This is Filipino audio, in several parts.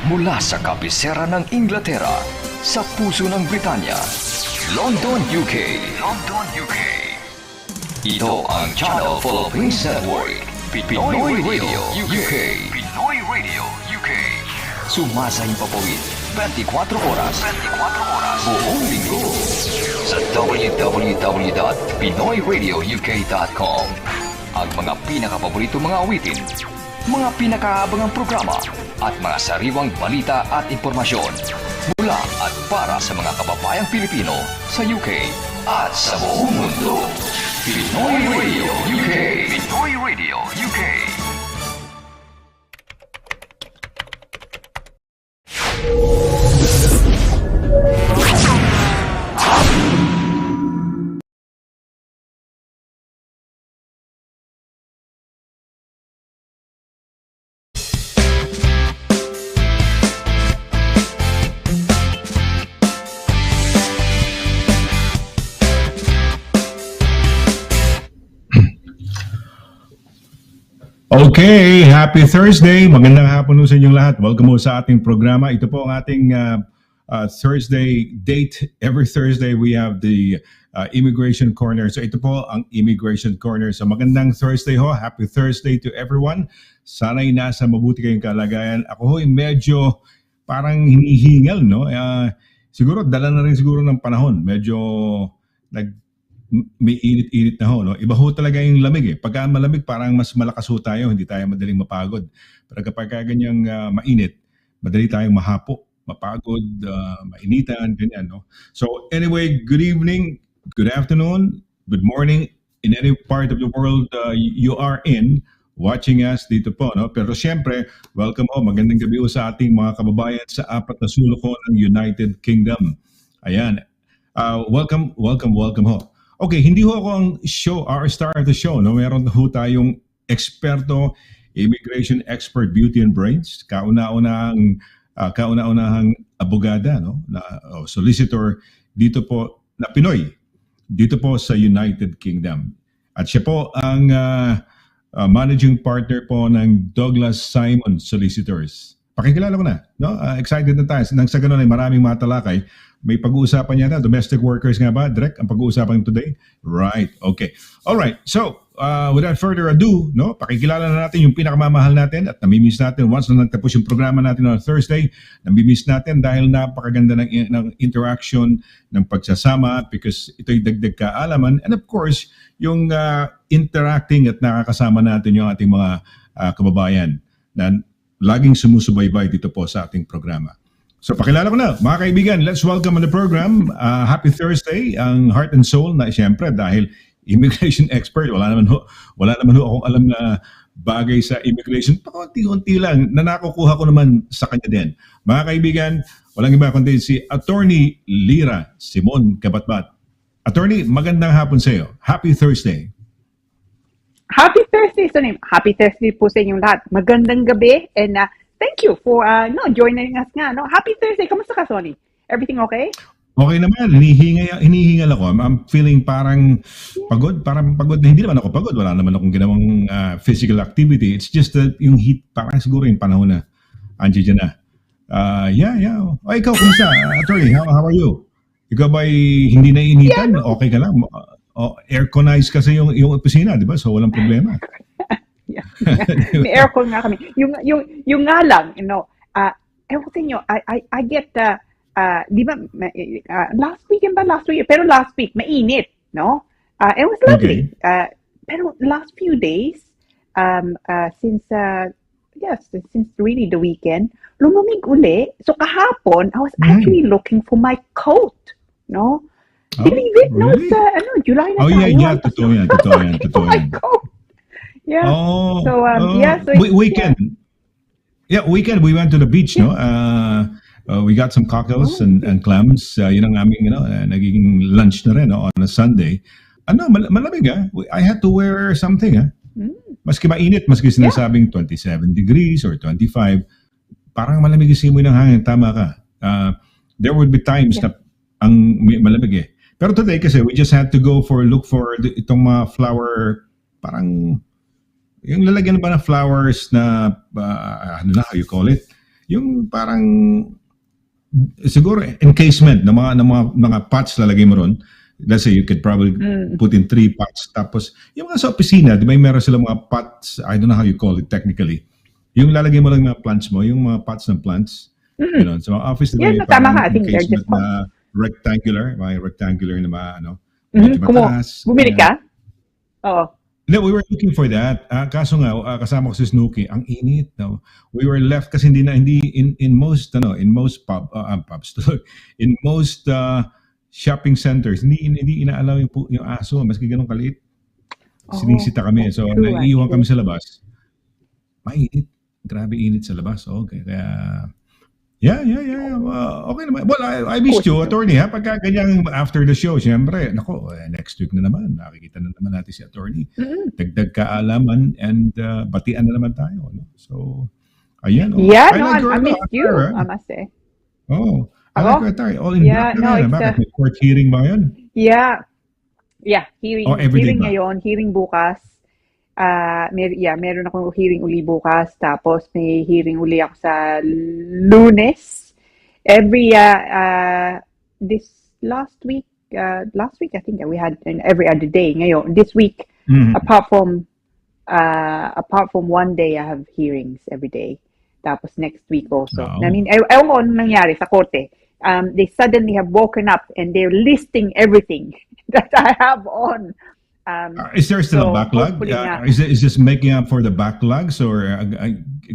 Mula sa kabisera ng Inglaterra, sa puso ng Britanya, London, UK. London, UK. Ito ang Channel Philippines Network, Pinoy Radio UK. Pinoy Radio UK. Sumasayang papawid 24 oras. 24 oras. Buong linggo. Sa www.pinoyradiouk.com. Ang mga pinakapaborito mga awitin, mga pinakaabangang programa, at mga sariwang balita at impormasyon mula at para sa mga kababayang Pilipino sa UK at sa buong mundo. Pinoy Radio UK. Pinoy Radio UK. Okay, happy Thursday. Magandang hapon sa inyong lahat. Welcome mo sa ating programa. Ito po ang ating Thursday date. Every Thursday we have the Immigration Corner. So ito po ang Immigration Corner. So magandang Thursday ho. Happy Thursday to everyone. Sana'y nasa mabuti kayong kalagayan. Ako ho'y medyo parang hinihingal, no? Siguro dala na rin siguro ng panahon. Medyo may init-init na ho, no? Iba ho talaga yung lamig eh. Pagka malamig, parang mas malakas ho tayo, hindi tayo madaling mapagod. Pero kapag ganyang mainit, madali tayong mahapo, mapagod, mainitan, ganyan, no? So anyway, good evening, good afternoon, good morning, in any part of the world you are in, watching us dito po, no? Pero siyempre, welcome ho, magandang gabi ho sa ating mga kababayan sa apat na sulok ho ng United Kingdom. Ayan, welcome ho. Okay, hindi ho ako ang our star of the show, no? Meron ho tayong eksperto, immigration expert, beauty and brains, kauna-unahang abogada, no? Solicitor dito po na Pinoy, dito po sa United Kingdom. At siya po ang managing partner po ng Douglas Simon Solicitors. Pakikilala ko na, no? Excited na tayo. Nang sa ganun ay maraming matalakay. May pag-uusapan yata, domestic workers nga ba, Direk, ang pag-uusapan today? Right, okay. All right, so without further ado, no, pakikilala na natin yung pinakamamahal natin at namimiss natin once na nagtapos yung programa natin on Thursday. Namimiss natin dahil napakaganda ng interaction, ng pagsasama because ito'y dagdag kaalaman. And of course, yung interacting at nakakasama natin yung ating mga kababayan na laging sumusubaybay dito po sa ating programa. So pakilala ko na, mga kaibigan, let's welcome on the program. Happy Thursday, ang heart and soul na siyempre dahil immigration expert, wala naman ho akong alam na bagay sa immigration. Pakunti-kunti lang na nakukuha ko naman sa kanya din. Mga kaibigan, walang iba kundi si Attorney LIRA, Simon CABATBAT. Attorney, magandang hapon sa iyo. Happy Thursday. Happy Thursday, Sonny. Happy Thursday po sa inyong lahat. Magandang gabi and thank you for joining us nga. No? Happy Thursday. Kamusta ka, Sonny? Everything okay? Okay naman. Hinihingal ako. I'm feeling parang pagod. Parang pagod. Hindi naman ako pagod. Wala naman akong ginawang physical activity. It's just that yung heat, parang siguro yung panahon na andiyan na. Yeah. O, ikaw, kumusta? Attorney, how are you? Ikaw ba'y hindi naiinitan? Yeah. Okay ka lang? Airconized kasi yung opisina, di ba? So, walang problema. Yeah. May aircon nga kami. Yung nga lang, ewan ko sa inyo, I get, di ba, last week, pero last week, mainit, no? It was lovely. Okay. Pero last few days, since really the weekend, lumamig uli. So kahapon, I was actually looking for my coat, no? Believe it, really? No, July na tayo. Yeah, totoo yan. My coat. Yeah. So weekend. Yeah, weekend we went to the beach, no? We got some cocktails and clams. Yun ang aming, nagiging lunch na rin, no, on a Sunday. Malamig I had to wear something, Maski mainit, maski sinasabing 27 degrees or 25, parang malamig yung simoy ng hangin, tama ka. There would be times na ang malamig Pero today kasi we just had to look for itong mga flower, parang yung lalagyan ba ng flowers na, how you call it? Yung parang siguro encasement ng mga pots lalagay mo ron. Let's say you could probably put in 3 pots. Tapos yung mga sa opisina, di ba meron sila mga pots, I don't know how you call it technically. Yung lalagay mo lang mga plants mo, yung mga pots ng plants. Ganun. So office Yeah, may no, tama parang ka. I think they're encasement just pots. na rectangular na medyo Kumo, mataas. bumili ka? Oo. No, we were looking for that. Kaso nga kasama ko si Snooki, ang init. No? We were left kasi hindi in most pubs in most shopping centers hindi inaalaw yung aso maski ganun kaliit. Sinisita kami. So true, naiiwan actually. kami sa labas. Mainit. Grabe init sa labas. Okay, kaya yeah. Okay naman. Well, I missed you, attorney, ha? Pagka ganyan after the show, siyempre, nako, next week na naman. Nakikita na naman natin si attorney. Dagdag kaalaman and batian na naman tayo. No? So, ayan. Yeah, I no, like your I missed you, attire, I must say. Oh, I Ako? like your attire. All in Yeah, black no, na yan. it's Bakit? May court hearing ba yan? Yeah. Hearing, Everyday hearing ba? ngayon, hearing bukas. Meron akong hearing uli bukas. Tapos may hearing uli ako sa Lunes. This last week I think we had every other day. Ngayon, this week, apart from one day, I have hearings every day. Tapos next week also. Oh. I mean, ewan ko anong nangyari sa korte. They suddenly have woken up and they're listing everything that I have on. Is there still so a backlog? hopefully nga. Is this making up for the backlogs or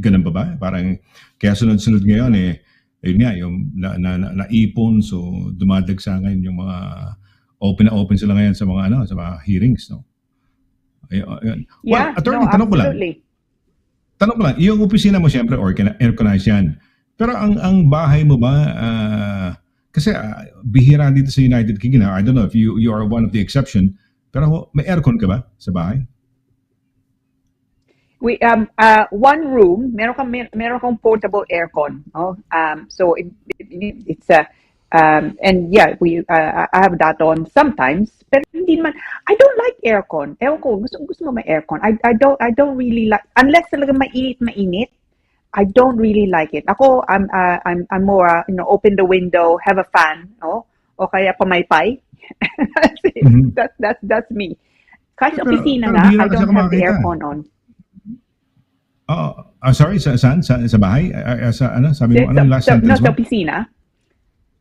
ganun ba? Parang kaya sunod-sunod ngayon ayun nga, yung naipon, so dumadagsa ngayon yung mga open sila ngayon sa mga hearings, no? Ayun. Well, Yeah, attorney, no, tanong ko lang, yung opisina mo siyempre air-conditioned yan. Pero ang bahay mo ba, kasi bihira dito sa United Kingdom, I don't know if you are one of the exception, pero may aircon ka ba sa bahay? We one room, meron kang portable aircon, no? So it's and yeah, I have that on sometimes, pero hindi naman. I don't like aircon. Ewan ko, gusto mo may aircon. I don't really like, unless talaga mainit. I don't really like it. Ako, I'm more open the window, have a fan, no? O kaya pamaypay. That's me. Kahit sa opisina nga, I don't have the aircon on. Sorry, saan? Sa bahay? Sabi mo, anong last sentence mo? Sa opisina.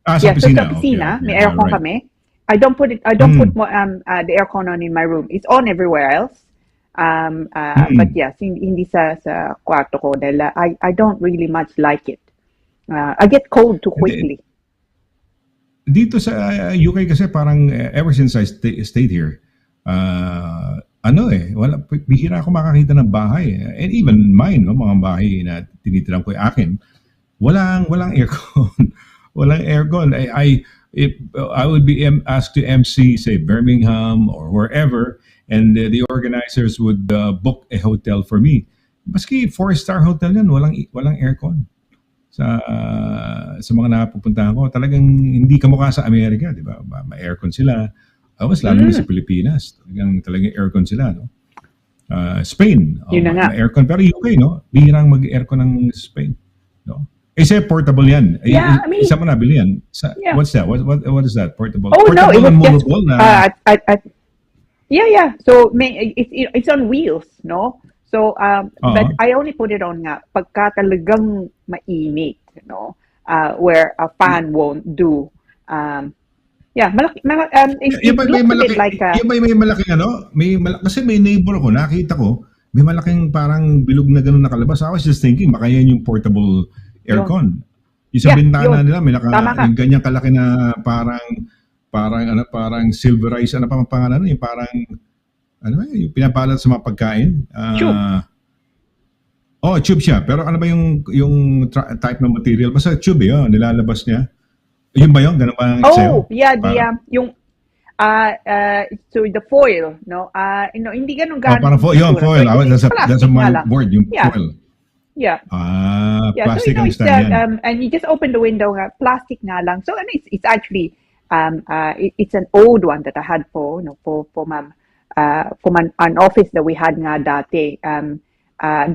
Sa opisina. Sa opisina, Okay. may aircon Right. kami. I don't put the aircon on in my room. It's on everywhere else. But yes, hindi sa kwarto ko dahil I don't really much like it. I get cold too quickly. Dito sa UK kasi parang ever since I stayed here, bihira ako makakita ng bahay. And even mine, mga bahay na tinitirahan ko akin, walang aircon. Walang aircon. If I would be asked to MC, say, Birmingham or wherever, and the organizers would book a hotel for me. Maski 4-star hotel yan, walang aircon. Sa mga napupuntahan ko, talagang hindi kamukha sa Amerika, di ba? May aircon sila. Mas lalo na sa Pilipinas. Talagang aircon sila, no? Spain, Yun na nga. may aircon. Pero UK, no? Bihirang mag-aircon ng Spain. No? Kasi portable yan. Yeah, I mean, isa mo nabili yan. Yeah. What's that? What is that? Portable? Oh no, it Portable and was just movable na. yeah. So it's on wheels, no? So but I only put it on nga pagka talagang mainit, no? Where a fan won't do. Yeah, malaki. It looks a bit like may malaking kasi may neighbor ko, nakita ko, may malaking parang bilog na gano'n nakalabas. I was just thinking, baka yan yung portable aircon. Yung sa bintana nila, may yung ganyang kalaki na parang silverized, ano pa pangalan, yung parang, yung pinapalat sa mga pagkain. Tube. Tube siya. Pero ano ba yung type ng material? Basta tube yun, nilalabas niya. Yun ba yun? Ganun ba ang sa'yo? Yung so the foil, no? Hindi ganun parang foil. That's my word, yung foil. Yeah. Plastic so, ang stand yan. And you just open the window, plastic nga lang. So it's actually it's an old one that I had for an office that we had nga dati.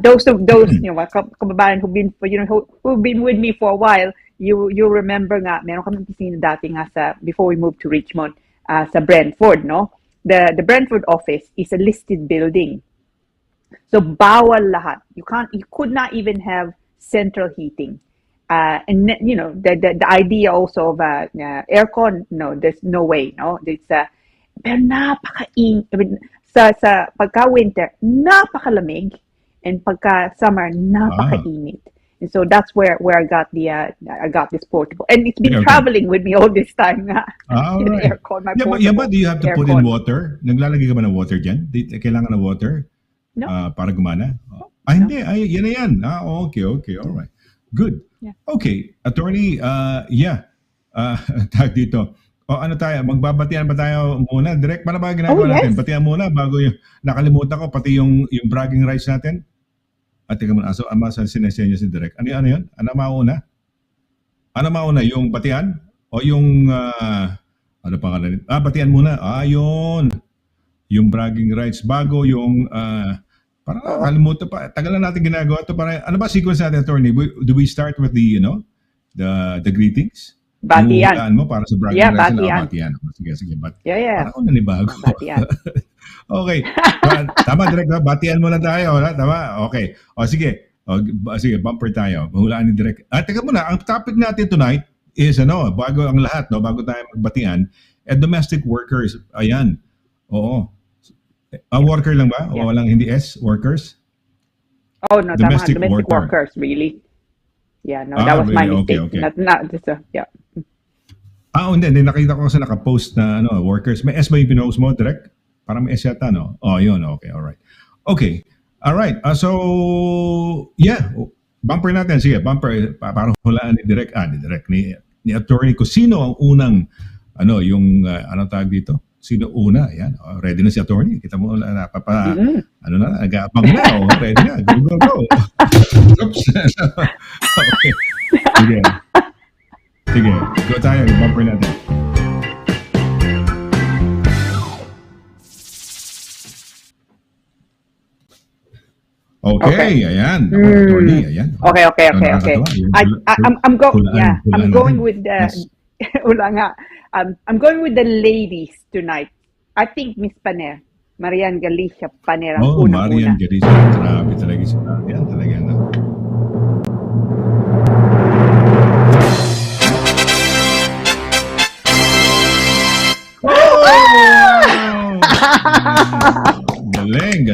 Those mga kababayan who've been with me for a while, you remember nga meron kami pisina dati nga before we moved to Richmond, sa Brentford, no? The Brentford office is a listed building. So bawal lahat. You could not even have central heating. And the idea also of aircon, no, there's no way, no. It's pero sa pagka-winter, napakalamig, and pagka-summer, napakainit. And so that's where I got I got this portable, and it's been traveling with me all this time. Right. Aircon, my portable. Yeah, but do you have to put in water? Naglalagay ka ba ng water dyan? Kailangan ng water? No. Para gumana? Hindi. Yan na yan. Okay. All right. Good. Yeah. Okay. Attorney, tag dito. Ano tayo? Magbabatian ba tayo muna? Direct, paano ba ginagawa natin? Batian muna bago nakalimutan ko, pati yung bragging rights natin. At teka muna, sa sinesenya si Direct. Ano yun? Ano mauna? Yung batian? O yung, ano pangalan? Batian muna. Yun. Yung bragging rights bago yung, parang nakalimutan pa. Tagal na natin ginagawa ito. Ano ba sequence natin, Attorney? Do we start with the greetings? Batian. Mo para sa bragging rights. Batian. Sige. Yeah. Parang nanibago. Batian. Okay. Tama, Direk. Batian muna tayo. Tama? Okay. Sige. Sige, bumper tayo. Mahulaan ni Direk. Teka muna, ang topic natin tonight is, bago ang lahat, bago tayo magbatian, domestic workers. Ayan. Oo. Worker lang ba? O walang hindi workers? Oh, no, domestic workers, really. Yeah, no, that was my mistake. Okay. Not just, yeah. Hindi. Nakita ko kasi nakapost na workers. May S ba yung pinost mo, Direk? Parang may S yata, no? Yun. Okay, alright. Okay, alright. So, yeah. Bumper natin. Sige, bumper. Para hulaan ni Direk. Ni Attorney ko. Sino ang unang, anong tawag dito? Sino una? Ayan. Ready na si Attorney. Kita mo, nag-aapang na. Ready na. Go. Oops. Okay. Sige. Go tayo. Bumper natin. Okay. Ayan. Attorney, ayan. Okay. I'm going with the I'm going with the ladies tonight. I think Miss Paner, Marian Galicia Paner ang unang-una. Marian Galicia. Grabe talaga siya. Yan talaga na. Galing.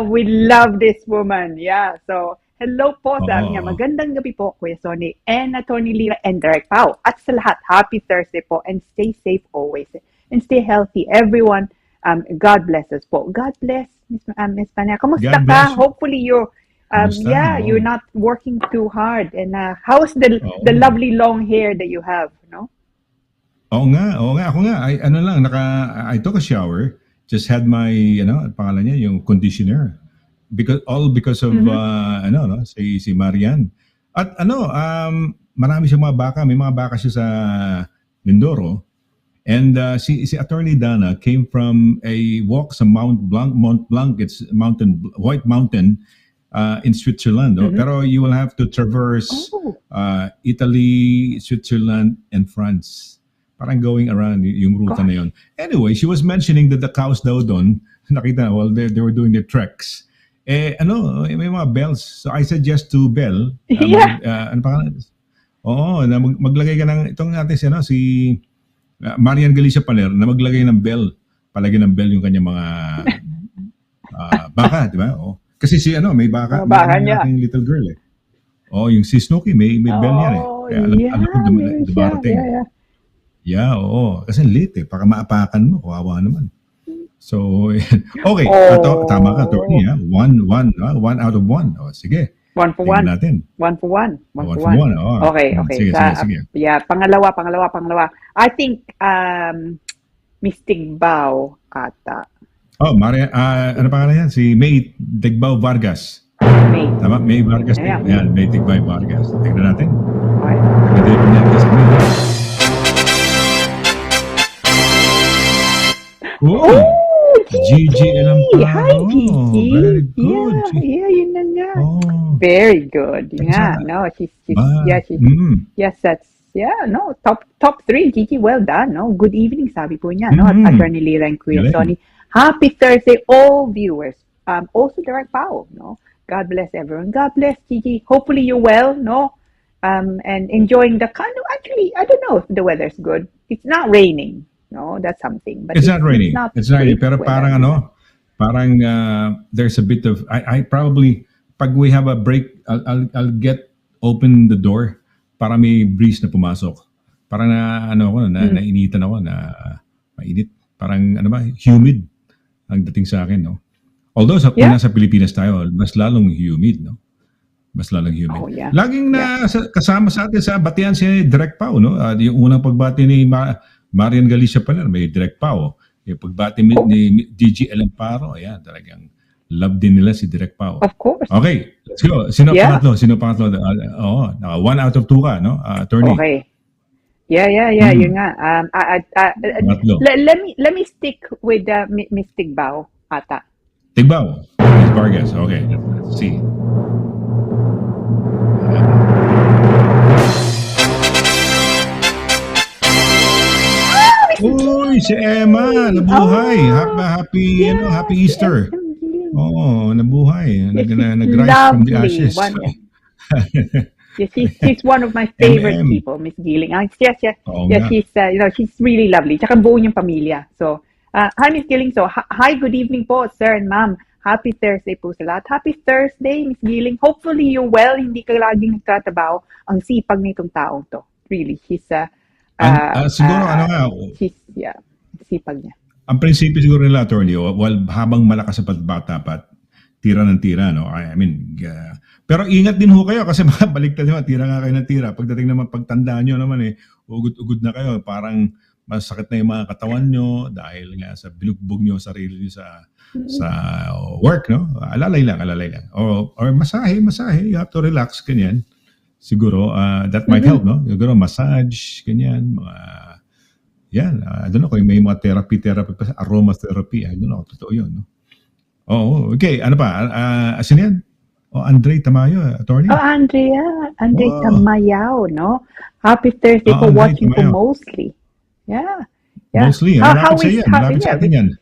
We love this woman. Yeah. So, hello po sa niya. Magandang gabi po, Kuya Sonny and Attorney Lira and Direct Pao. At sa lahat, happy Thursday po and stay safe always. And stay healthy, everyone. God bless us po. God bless, Miss Pania. Kamusta ka? Hopefully you're you're not working too hard. And how's the lovely long hair that you have, no? Oo nga. Ako nga, I took a shower, just had my, pangalan niya, yung conditioner. Because of, si Marian. At marami siyang mga baka. May mga baka siya sa Mindoro. And si Attorney Dana came from a walk sa Mont Blanc. It's White Mountain in Switzerland. Pero you will have to traverse Italy, Switzerland, and France. Parang going around yung ruta na yun. Anyway, she was mentioning that the cows daw doon, nakita na, they were doing their treks. May mga bells. So I suggest to Bell. Ano pangalan? Na maglagay ka ng, itong natin si Marian Galicia Paner, na maglagay ng bell. Palagay ng bell yung kanyang mga baka, di ba? Kasi may baka. Baka niya. Yung little girl yung si Snooki, may bell yan Kaya alam ko dumarating. Yeah, kasi late Baka maapakan mo, kawawa naman. So, okay. Tama ka, Attorney. One out of one. Sige. One for one. Natin. One for one. Okay. Sige. Yeah, pangalawa. I think Mystic Bao ata. Maria, ano pangalan yan? Si May Tigbao Vargas. May. Tama? May Vargas. Yan, May Tigbao Vargas. Tignan natin. Okay. Gigi Elamparo. Hi, Gigi. Very good. yun na nga. Oh, Very good. teka Yeah, sa, no, ba, yes, no, top three, Gigi, well done, no? Good evening, sabi po niya, no? At mm, Attorney Lira and Kuya galing. Sonny. Happy Thursday, all viewers. Also Direct Pao, no? God bless everyone. God bless, Gigi. Hopefully you're well, no? And enjoying the kind of, actually, I don't know if the weather's good. It's not raining, no? That's something. But It's not it's raining. not It's not raining. great Pero weather, parang di ba? parang there's a bit of, I probably, pag we have a break, I'll get open the door para may breeze na pumasok. Parang nainitan ako na mainit. Parang humid ang dating sa akin, no? Although kung Yeah. nasa Pilipinas tayo, mas lalong humid, no? Mas lalong humid. Oh, yeah. Laging kasama sa atin sa batian si Direk Pao, no? Yung unang pagbati ni Marian Galicia pala, may Direk Pao. Yung pagbati ni Gigi Elemparo, ayan, talagang love din nila si Direk Pao. Of course. Okay, let's go. Sino pangatlo? 1 out of 2 ka, no? Attorney. Okay. Yeah. Yun nga. Pangatlo. Let me stick with Miss Tigbao, ata. Tigbao. Miss Vargas. Okay, let's see. Uy, si Emma, nabuhay. Happy, happy Easter. Oo, nabuhay. Nag-rise from the ashes. She's one of my favorite MM. people, Miss Giling. Yes. Oo Yeah, nga. she's really lovely. Tsaka buo niyang pamilya. So, hi Miss Giling. So, hi, good evening po, sir and ma'am. Happy Thursday po sa lahat. Happy Thursday, Miss Giling. Hopefully you're well. Hindi ka laging nagtatrabaho. Ang sipag nitong taong to. Really, she's siguro sipag niya. Ang prinsipyo siguro nila, attorney, habang malakas sa pagbata pa, tira ng tira, no? I mean, pero ingat din ho kayo kasi baliktad naman, tira nga kayo ng tira. Pagdating naman, pagtandaan nyo naman ugod-ugod na kayo. Parang masakit na yung mga katawan nyo dahil nga sa binugbog nyo sarili nyo sa work, no? Alalay lang. Or masahe, you have to relax, ganyan. Siguro, that might help, no? Siguro, massage, ganyan, mga, yan, I don't know kung may mga therapy pa, aromatherapy, I don't know, totoo yun, no? Oo, okay, ano pa? Asin yan? Andre Tamayo, attorney? Andrea Wow. Tamayao, no? Happy Thursday for Andre watching ko Tamayo. mostly. Yeah. Mostly, malapit sa yan, malapit sa atin yan.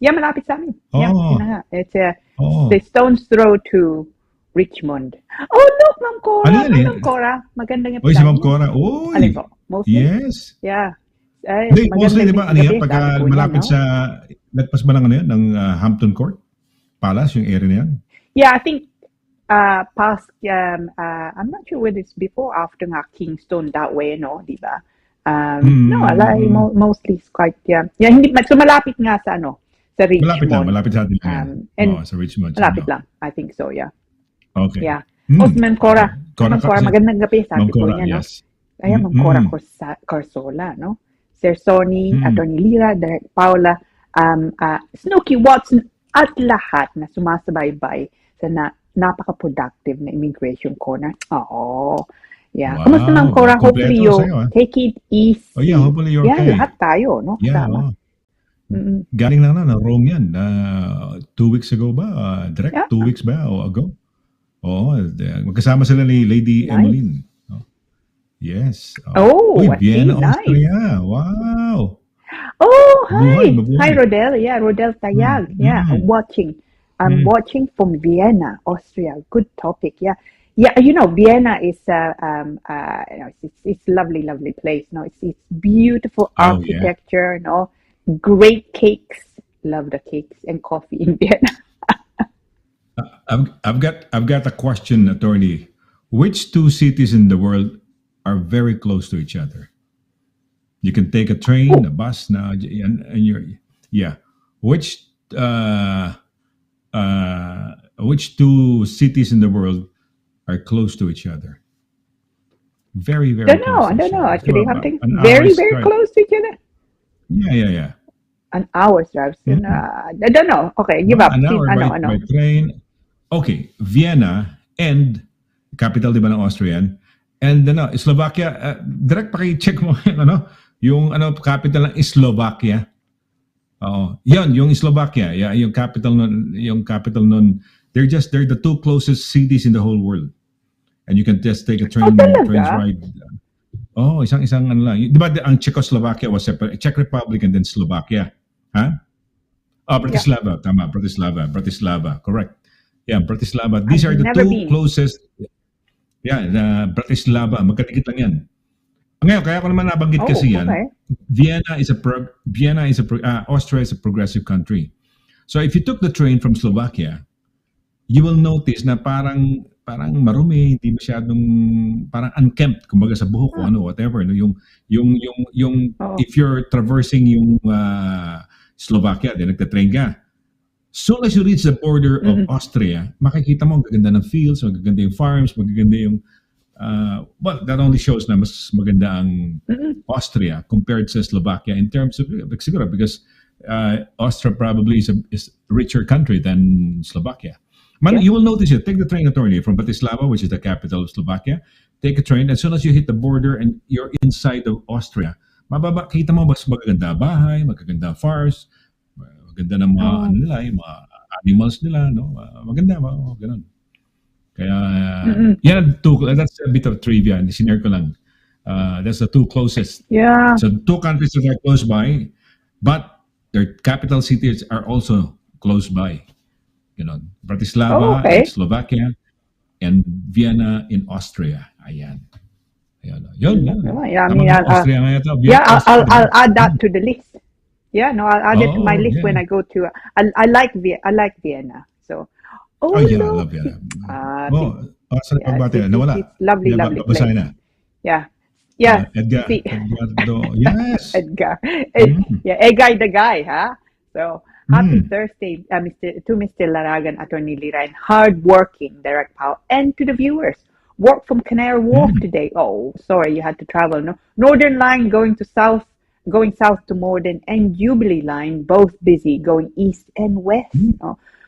Yeah, malapit sa amin. Yeah, Oo. yun na nga. It's Oo. the stone's throw to Richmond. Oh, look, Ma'am Cora. Ano yan, Hi, Ma'am Cora. Magandang Uy, si Ma'am Cora, Alin uy! po? Mostly? Yes. Yeah. Ay, Hindi, mostly, di ba, ano yan, gabi, pagka sabi po niya, malapit no? sa, lagpas ba ng ng Hampton Court? Palace, yung area na yan? Yeah, I think past, I'm not sure whether it's before or after nga Kingston that way, no? Di ba? No, mostly it's quite, yeah, hindi, so malapit nga sa, sa Richmond. Malapit sa atin yan. And Sa Richmond. malapit lang, I think so, yeah. Okay. Yeah. Oh, Ma'am Cora. Ma'am Cora, magandang gabi, sabi Ma'am po Cora, niya, no? yes. Ayan, Ma'am Cora Corsola, no? Sir Sonny, Attorney Lira, Direk Paula, Snooki Watson, at lahat na sumasabaybay sa napaka-productive na immigration corner. Oo. Yeah. Wow. Kamusta, Ma'am Cora? Kompleto Hopefully you sa'yo, take it easy. Oh yeah, hopefully you're okay. Lahat tayo, no? Yeah, Kasama. Galing lang na Rome yan. 2 weeks ago ba? Direct, Yeah. 2 weeks ba o ago? Oo, magkasama sila ni Lady Nice. Emmeline. Yes. Oh, Uy, I Vienna, see. Nice. Austria. Wow. Oh, hi. Mabuhay. Hi, Rodel. Yeah, Rodel Tayag. Yeah, I'm watching. I'm watching from Vienna, Austria. Good topic. Yeah. Yeah, Vienna is it's lovely, lovely place. No, it's beautiful Oh, yeah. architecture. No, great cakes. Love the cakes and coffee in Vienna. I've got a question, attorney. Which 2 cities in the world are very close to each other? You can take a train, a bus now, and you're Which 2 cities in the world are close to each other? Very, very I close. don't know. Actually, something an very, hour's very drive. close to each other. Yeah. An hour's drive. I don't know. Okay, give up. An hour Ano. by train. Okay, Vienna and capital, di ba, ng Austrian? And Slovakia, direct paki-check mo yung capital ng Slovakia. Oo. Yan, yung Slovakia, yung capital nun they're the two closest cities in the whole world. And you can just take a train ride. Isang ano lang. Di ba ang Czechoslovakia was separate, Czech Republic and then Slovakia. Huh? Bratislava. Tama, Bratislava. Correct. Yeah, Bratislava. These are the two closest. Yeah, Bratislava. Magkatikit lang yan. Ngayon, kaya ko naman nabanggit kasi yan. Austria is a progressive country. So if you took the train from Slovakia, you will notice na parang marumi, hindi masyadong parang unkempt, kumbaga sa buhok o whatever, no, yung if you're traversing yung Slovakia, then nagta-train ka. Soon as you reach the border of Austria, makikita mo ang gaganda ng fields, magaganda yung farms, magaganda yung that only shows na mas maganda ang Austria compared sa Slovakia in terms of siguro because Austria probably is a richer country than Slovakia. You will notice it. Take the train, attorney, from Bratislava, which is the capital of Slovakia. Take a train. As soon as you hit the border and you're inside of Austria, kita mo mas magaganda bahay, magaganda farms, maganda ng mga nila, yung mga animals nila, no? Maganda, ganun. Kaya, that's a bit of trivia. Sinare ko lang. That's the two closest. Yeah. So two countries that are close by, but their capital cities are also close by. Bratislava in Slovakia and Vienna in Austria. Ayan. Yun. Austria nga ito. I'll add that to the list. Yeah, no, I'll add it to my list when I go to. I like Vienna. So. I love Vienna. Saan pagbati? Nawala. It's lovely place. Na. Yeah. Edgar. Yes. Edgar. Edgar the guy, huh? So. Happy Thursday, to Mr. Laragan, Attorney Lira, and hard-working Direct Power, and to the viewers. Work from Canary Wharf today. Oh, sorry, you had to travel. No, Northern Line going south to Morden, and Jubilee Line both busy going east and west.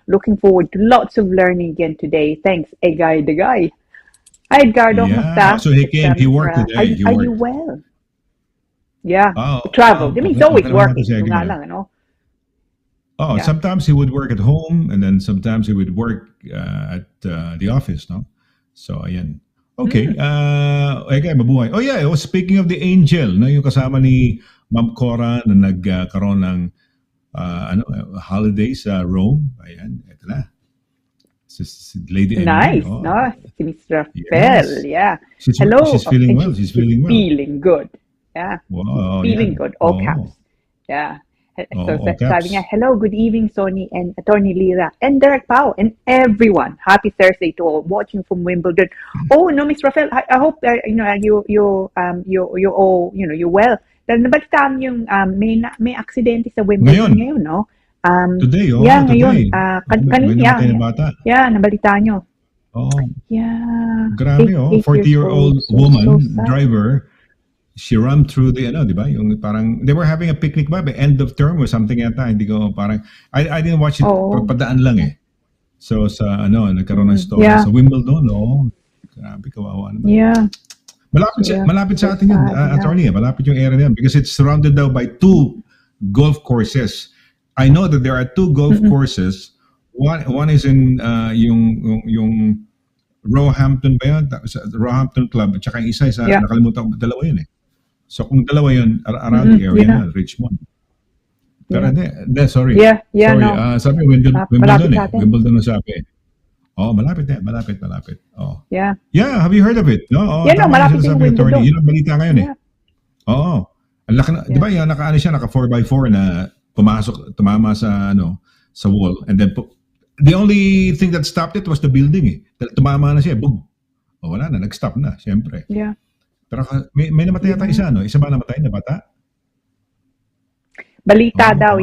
Looking forward to lots of learning again today. Thanks, Edgar the guy. Hi, Edgardo. So he worked today. Are you well? Yeah, travel. I mean, he's always working. Sometimes he would work at home, and then sometimes he would work at the office, no? So, ayan. Okay. Mabuhay. Oh yeah, speaking of the angel, no, yung kasama ni Ma'am Cora na nagkaroon ng holiday sa Rome. Ayan, ito na. Si Lady nice, Emily, no? Si Miss Rafael, yeah. Hello. She's feeling well. She's feeling well. Feeling good. Yeah. Wow, feeling good. All caps. Yeah. So sabi nga, hello, good evening, Sonny and Attorney Lira and Direct Pao and everyone. Happy Thursday to all watching from Wimbledon. Oh no, Miss Rafael, I hope you're all you're well. Dahil nabalitaan yung may aksidente sa Wimbledon ngayon, no? Today, ngayon. Kanina, yeah, nabalitaan nyo. Oh. Yeah. Grabe, 40-year-old woman, driver. She ran through the di ba? Yung parang they were having a picnic ba? End of term or something yata. Hindi ko parang I didn't watch it. Padaan lang eh. So sa nagkaroon ng story sa Wimbledon, no. Grabe, kawawa naman. Yeah. Malapit sa atin yun, attorney. Malapit yung area niyan because it's surrounded now by two golf courses. I know that there are two golf courses. One is in yung Roehampton ba yun? Roehampton Club. At saka isa nakalimutan ko, dalawa yun eh. So kung dalawa yun, around the area na, Richmond. Pero sorry. Yeah, sorry. no. Sabi Wimbledon eh. Wimbledon na sabi. Oh, malapit. Oh. Yeah. Yeah, have you heard of it? No? Malapit yung Wimbledon. Yun ang balita ngayon eh. Oo. Ang laki na, di ba yan, naka 4x4 na tumama sa wall. And then, the only thing that stopped it was the building eh. Tumama na siya, boom. O wala na, nag-stop na, siyempre. Yeah. Pero may namatay yata isa, no? Isa ba namatay na bata? Balita daw,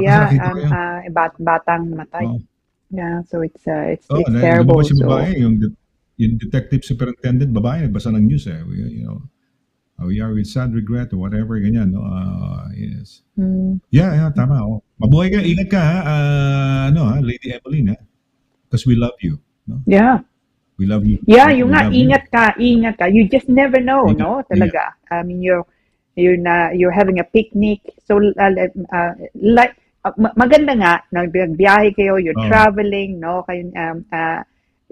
batang namatay. Yeah, so it's terrible. Si babae, yung detective superintendent, babae, nagbasa ng news eh. We are with sad regret or whatever, ganyan, no? Yes. Yeah, tama. Mabuhay ka, ingat ka, Lady Evelyn, ha? Because we love you, no? Yeah. We love you. Yeah, yung nga, ingat ka. You just never know, no? Talaga. I mean, you're having a picnic. So, maganda nga, nagbiyahe kayo, you're traveling, no? Kayo,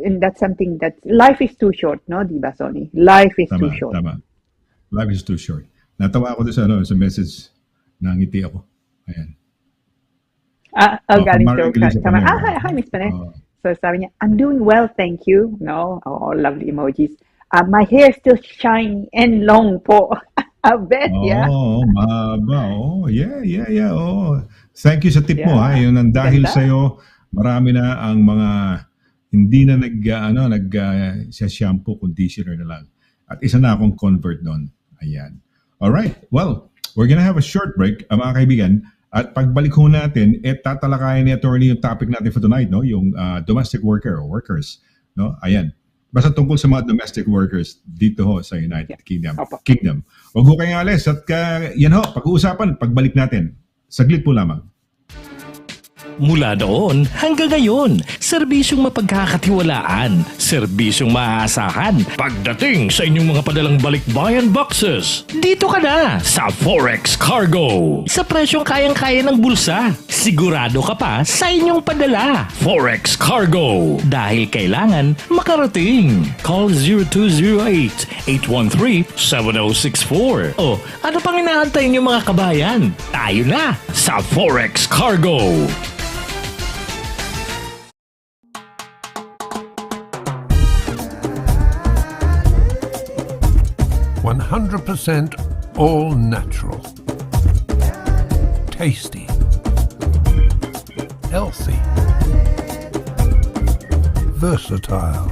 and that's something that life is too short, no, di ba, Sonny? Life is too Tama, short. tama. Life is too short. Natawa ako doon sa, sa message. Nangiti ako. Ayan. Galing Mara to Inglesa pa kama, niya. hi, Miss Panay. Oh. So sabi niya, I'm doing well, thank you. No, lovely emojis. My hair is still shiny and long po. I bet, yeah. Oh, mahaba. Oh, yeah. Oh. Thank you sa tip mo, ha. Yeah. Yun ang dahil Ganda. sa'yo, marami na ang mga hindi na sa shampoo, conditioner na lang. At isa na akong convert doon. Ayan. Alright. Well, we're gonna have a short break, mga kaibigan. At pagbalik ho natin, tatalakayin ni attorney yung topic natin for tonight, no? Yung domestic workers, no? Ayan. Basta tungkol sa mga domestic workers dito ho sa United Kingdom. Opo. Huwag ho kayong alis at yan ho, pag-uusapan, pagbalik natin. Saglit po lamang. Mula noon hanggang ngayon, serbisyong mapagkakatiwalaan, serbisyong maaasahan pagdating sa inyong mga padalang balikbayan boxes. Dito ka na sa Forex Cargo. Sa presyong kayang-kaya ng bulsa, sigurado ka pa sa inyong padala. Forex Cargo. Dahil kailangan makarating. Call 0208-813-7064. O ano pang inaantay niyo mga kabayan? Tayo na sa Forex Cargo. 100% all natural, tasty, healthy, versatile,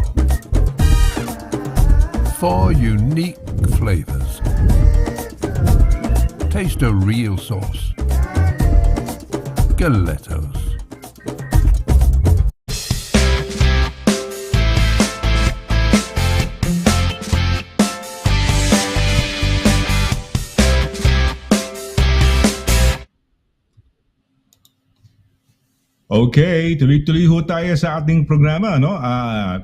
4 unique flavors. Taste a real sauce. Galettos. Okay, tuloy-tuloy ho tayo sa ating programa, no?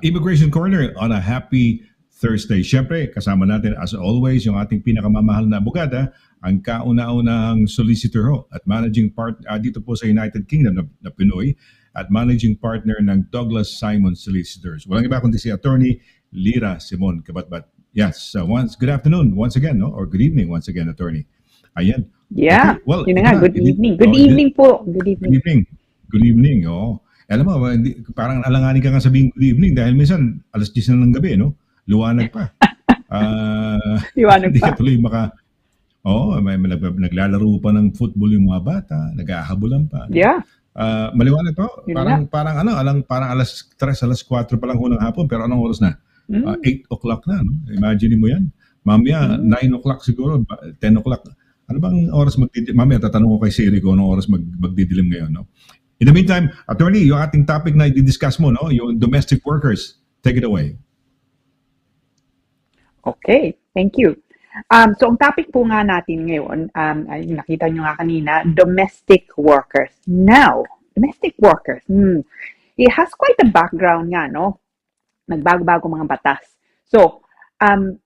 Immigration Corner on a happy Thursday. Siyempre, kasama natin as always yung ating pinakamamahal na abogada, ang kauna-unahang solicitor ho at managing partner dito po sa United Kingdom na Pinoy at managing partner ng Douglas Simon Solicitors. Walang iba kundi si Attorney LIRA Simon CABATBAT. Yes, good afternoon once again, no? Or good evening once again, Attorney. Ayan. Yeah. Okay, well, Yun na nga, good evening. Good evening po. Good evening. Good evening. Good evening, oh. Alam mo, parang alanganin ka nga sabihin good evening dahil minsan alas 10 na ng gabi, no? Liwanag pa. Liwanag Hindi pa. ka tuloy may naglalaro pa ng football yung mga bata, nag-aahabulan pa. Yeah. Maliwanag pa. Yun Parang alas 3, alas 4 pa lang ho ng hapon, pero anong oras na? 8 o'clock na, no? Imagine mo yan. Mamaya, 9 o'clock siguro, 10 o'clock. Ano bang oras magdidilim? Mamaya tatanong ko kay Siri kung anong oras magdidilim ngayon, no? In the meantime, Attorney, yung ating topic na i-discuss mo, no? Yung domestic workers. Take it away. Okay, thank you. So ang topic po nga natin ngayon, ay nakita nyo nga kanina, domestic workers. Now, domestic workers, it has quite a background nga, no? Nagbago-bago mga batas. So, ang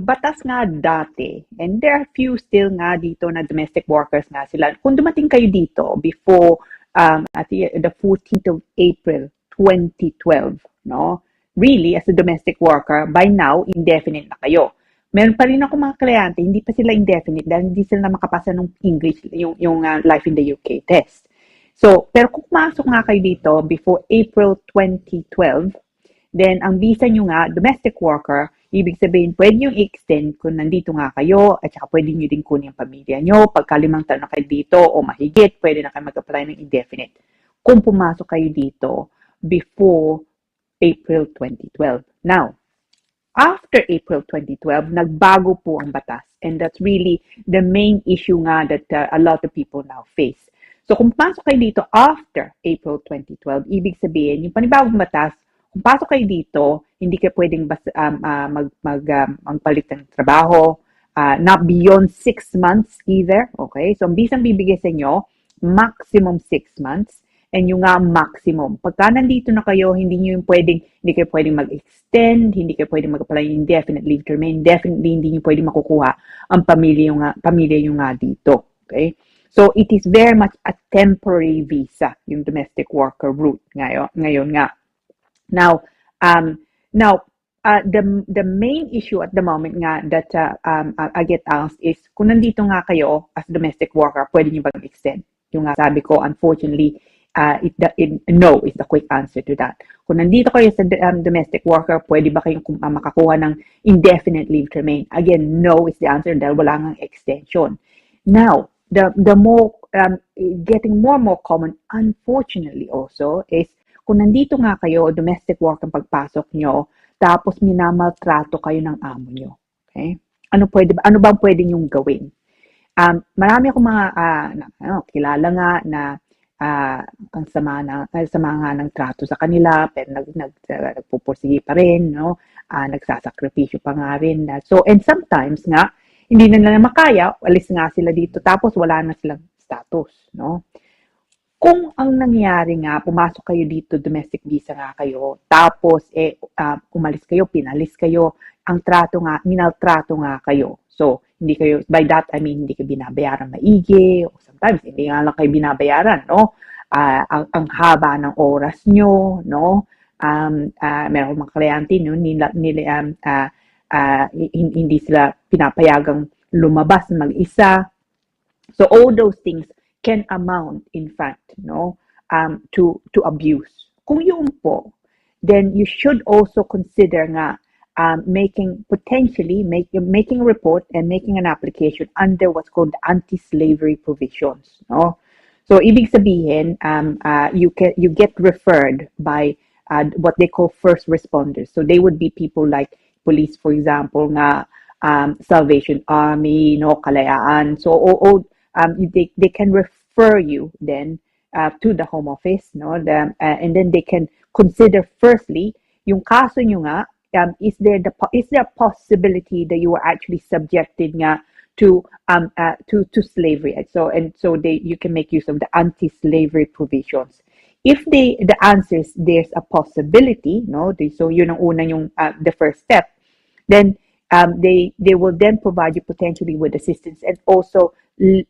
batas nga dati, and there are few still nga dito na domestic workers nga sila. Kung dumating kayo dito before at the 14th of April 2012, no? Really, as a domestic worker, by now, indefinite na kayo. Meron pa rin ako mga kliyente, hindi pa sila indefinite dahil hindi sila na makapasa ng English, yung Life in the UK test. So, pero kung pumasok nga kayo dito before April 2012, then ang visa nyo nga, domestic worker, ibig sabihin, pwede nyo i-extend kung nandito nga kayo, at saka pwede nyo din kunin yung pamilya nyo. Pagka 5 taon na kayo dito o mahigit, pwede na kayo mag-apply ng indefinite. Kung pumasok kayo dito before April 2012. Now, after April 2012, nagbago po ang batas. And that's really the main issue nga that a lot of people now face. So kung pumasok kayo dito after April 2012, ibig sabihin, yung panibagong batas, kung pasok kayo dito, hindi kayo pwedeng magpalit ng trabaho, not beyond 6 months either, okay? So, ang bisang bibigay sa inyo, maximum 6 months, and yung nga maximum. Pagka nandito na kayo, hindi kayo pwedeng mag-extend, hindi kayo pwedeng mag-apply indefinite leave to remain, definitely hindi nyo pwedeng makukuha ang pamilya yung nga dito, okay? So, it is very much a temporary visa, yung domestic worker route ngayon nga. Now, Now, the main issue at the moment nga that I get asked is kung nandito nga kayo as domestic worker, pwede nyo bang extend? Yung nga sabi ko, unfortunately, no is the quick answer to that. Kung nandito kayo sa domestic worker, pwede ba kayong makakuha ng indefinite leave to remain? Again, no is the answer dahil wala nang extension. Now, the more getting more and more common, unfortunately also, is kung nandito nga kayo, domestic work ang pagpasok nyo, tapos minamaltrato kayo ng amo nyo. Okay? Ano bang pwede nyong gawin? Marami akong mga kilala nga na ang sama nga ng trato sa kanila, pero nagpupursige pa rin, no? Nagsasakripisyo pa nga rin. And sometimes nga, hindi na nila makaya, alis nga sila dito, tapos wala na silang status, no? Kung ang nangyari nga, pumasok kayo dito, domestic visa nga kayo, tapos umalis kayo, pinalis kayo, ang trato nga, minaltrato nga kayo. So, hindi kayo, by that I mean, hindi kayo binabayaran maigi, o sometimes hindi nga lang kayo binabayaran, no? Ang haba ng oras nyo, no? Meron mga kliyente, no? Hindi sila pinapayagang lumabas mag-isa. So all those things can amount, in fact, no, to abuse. Kung yun po, then you should also consider nga making a report and making an application under what's called anti-slavery provisions, no. So ibig sabihin, you get referred by what they call first responders. So they would be people like police, for example, nga Salvation Army, no, Kalayaan. So they can refer you then to the Home Office, no, and then they can consider firstly yung kaso nyo nga, is there a possibility that you were actually subjected nga to slavery? So you can make use of the anti-slavery provisions. If the answer is there's a possibility, no, so yun ang una yung the first step, then they will then provide you potentially with assistance and also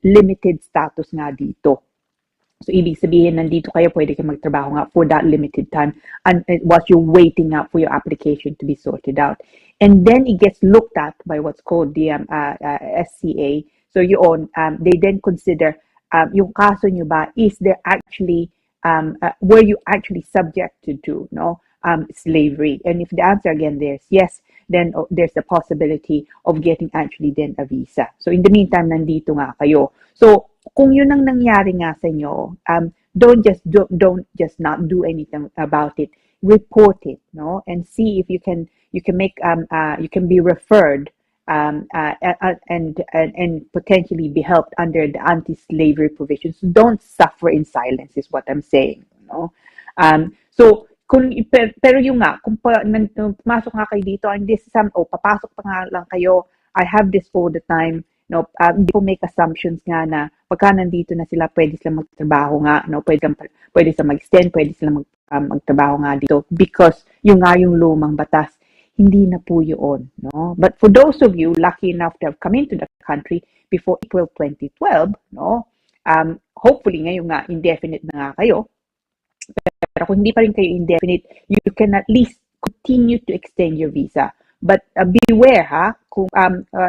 limited status nga dito. So ibig sabihin, nandito kayo, pwede kayo magtrabaho nga for that limited time and whilst you're waiting out for your application to be sorted out. And then it gets looked at by what's called the SCA. So they then consider yung kaso nyo ba, is there actually were you actually subjected to, no, slavery? And if the answer again there's yes, then there's a possibility of getting actually then a visa. So in the meantime, nandito nga kayo. So kung yun ang nangyari nga sa inyo, don't just not do anything about it. Report it, no, and see if you can be referred and potentially be helped under the anti-slavery provisions. Don't suffer in silence is what I'm saying, no. So pero yung nga, kung pumasok nga kayo dito, and this is papasok pa nga lang kayo, I have this all the time, no, hindi po make assumptions nga na pagka nandito na sila, pwede sila magtrabaho nga, no, pwede sila mag-extend, pwede sila magtrabaho nga dito, because yung nga yung lumang batas, hindi na po yun, no. But for those of you lucky enough to have come into the country before April 2012, no, hopefully ngayon nga indefinite na nga kayo. Pero kung hindi pa rin kayo indefinite, you can at least continue to extend your visa. But beware, kung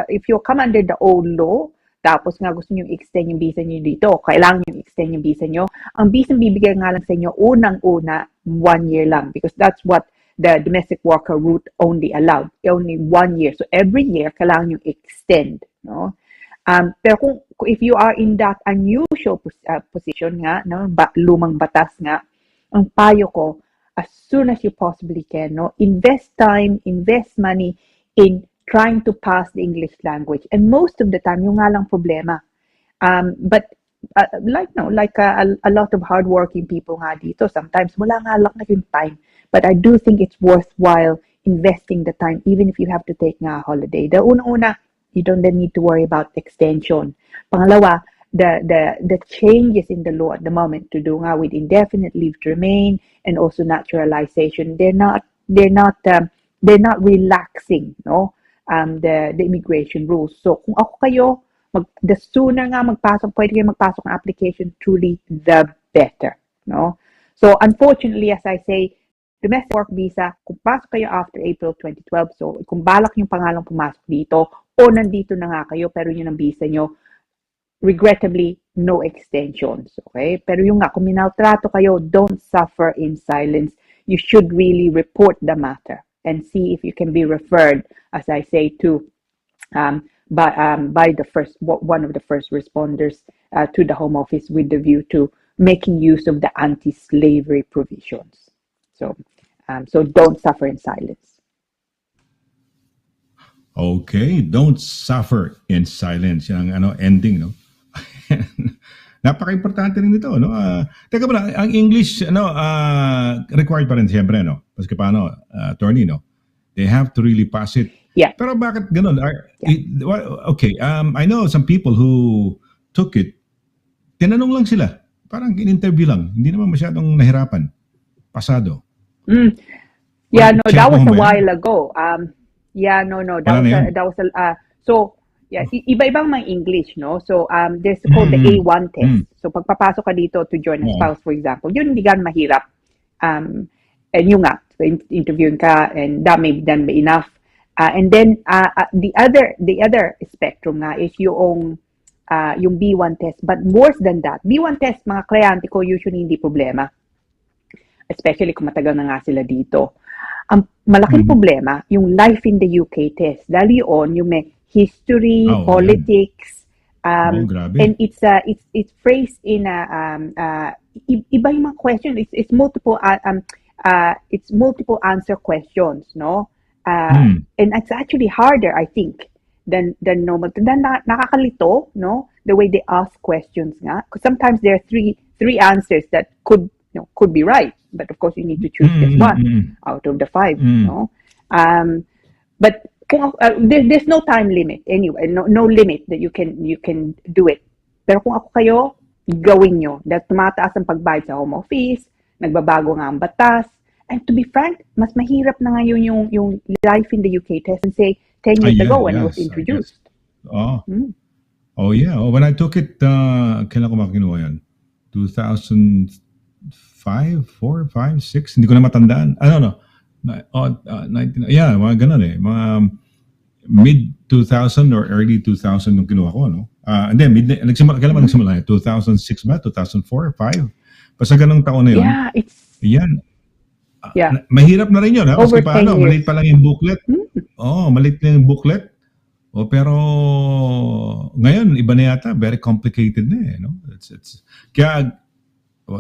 if you come under the old law, tapos nga gusto niyo extend yung visa niyo dito, kailangan niyo extend yung visa niyo. Ang visa bibigay nga lang sa inyo unang-una 1 year lang, because that's what the domestic worker route only allowed, only 1 year. So every year kailangan niyo extend, no? Pero kung if you are in that unusual position nga, no, lumang batas nga, ang payo ko, as soon as you possibly can, no, invest time, invest money in trying to pass the English language. And most of the time, yung nga lang problema. But like a lot of hardworking people nga dito, sometimes wala nga lang na yung time. But I do think it's worthwhile investing the time, even if you have to take nga a holiday. The una-una, you don't then need to worry about extension. Pangalawa, the changes in the law at the moment to do nga with indefinite leave to remain and also naturalization, they're not relaxing, no, the immigration rules. So kung ako kayo, the sooner nga pwede kayo magpasok ng application, truly the better, no. So unfortunately, as I say, domestic work visa, kung pasok kayo after April 2012, so kung balak yung pangalang pumasok dito, o nandito na nga kayo, pero yun ang visa nyo, regrettably, no extensions. Okay? Pero yung nga, kung minaltrato kayo, don't suffer in silence. You should really report the matter and see if you can be referred, as I say, to by the one of the first responders to the Home Office with the view to making use of the anti-slavery provisions. So don't suffer in silence. Okay, don't suffer in silence. Yan ang ending, no? Napaka-importante rin nito, no? Teka pala, ang English, required pa rin siyempre, no? Kasi paano, attorney, no? They have to really pass it. Yeah. Pero bakit ganun? Okay, I know some people who took it, tinanong lang sila. Parang in-interview lang. Hindi naman masyadong nahirapan. Pasado. Yeah, no, that was a while ago. Iba-ibang mga English, no? So, there's called the A1 test. So, pagpapasok ka dito to join a spouse, for example, yun hindi gan mahirap. And yun nga, interviewing ka, and that may be done enough. And then, the other spectrum nga is yung B1 test. But worse than that, B1 test, mga kliyente ko, usually hindi problema. Especially kung matagal na nga sila dito. Ang malaking problema, yung life in the UK test. Dahil yun, yung may history, politics, and it's phrased in iba yung mga question. It's multiple answer questions, no? And it's actually harder, I think, than normal. Then nakakalito, no? The way they ask questions nga. Because sometimes there are three answers that could be right, but of course you need to choose just one out of the 5, no? But there's no time limit anyway, no limit that you can do it. Pero kung ako kayo, gawin nyo. Dahil tumataas ang pagbayad sa Home Office, nagbabago nga ang batas, and to be frank, mas mahirap na ngayon yung life in the UK test and say 10 years ago when it was introduced. Oh yeah. When I took it, kailan ko makinuha yan? 2005, 4, 5, 6? Hindi ko na matandaan. No. 19, mga ganun eh. Mga mid-2000 or early 2000 nung kinuha ko, no? And then, kailan ba nagsimula? 2006 ba? 2004? 5? Basta ganung taon na yun. Yeah, Yan. Yeah. Mahirap na rin yun, ha? Over Kasi paano, 10 years. maliit pa lang yung booklet. Maliit lang yung booklet. Pero ngayon, iba na yata. Very complicated na eh, no? Kaya,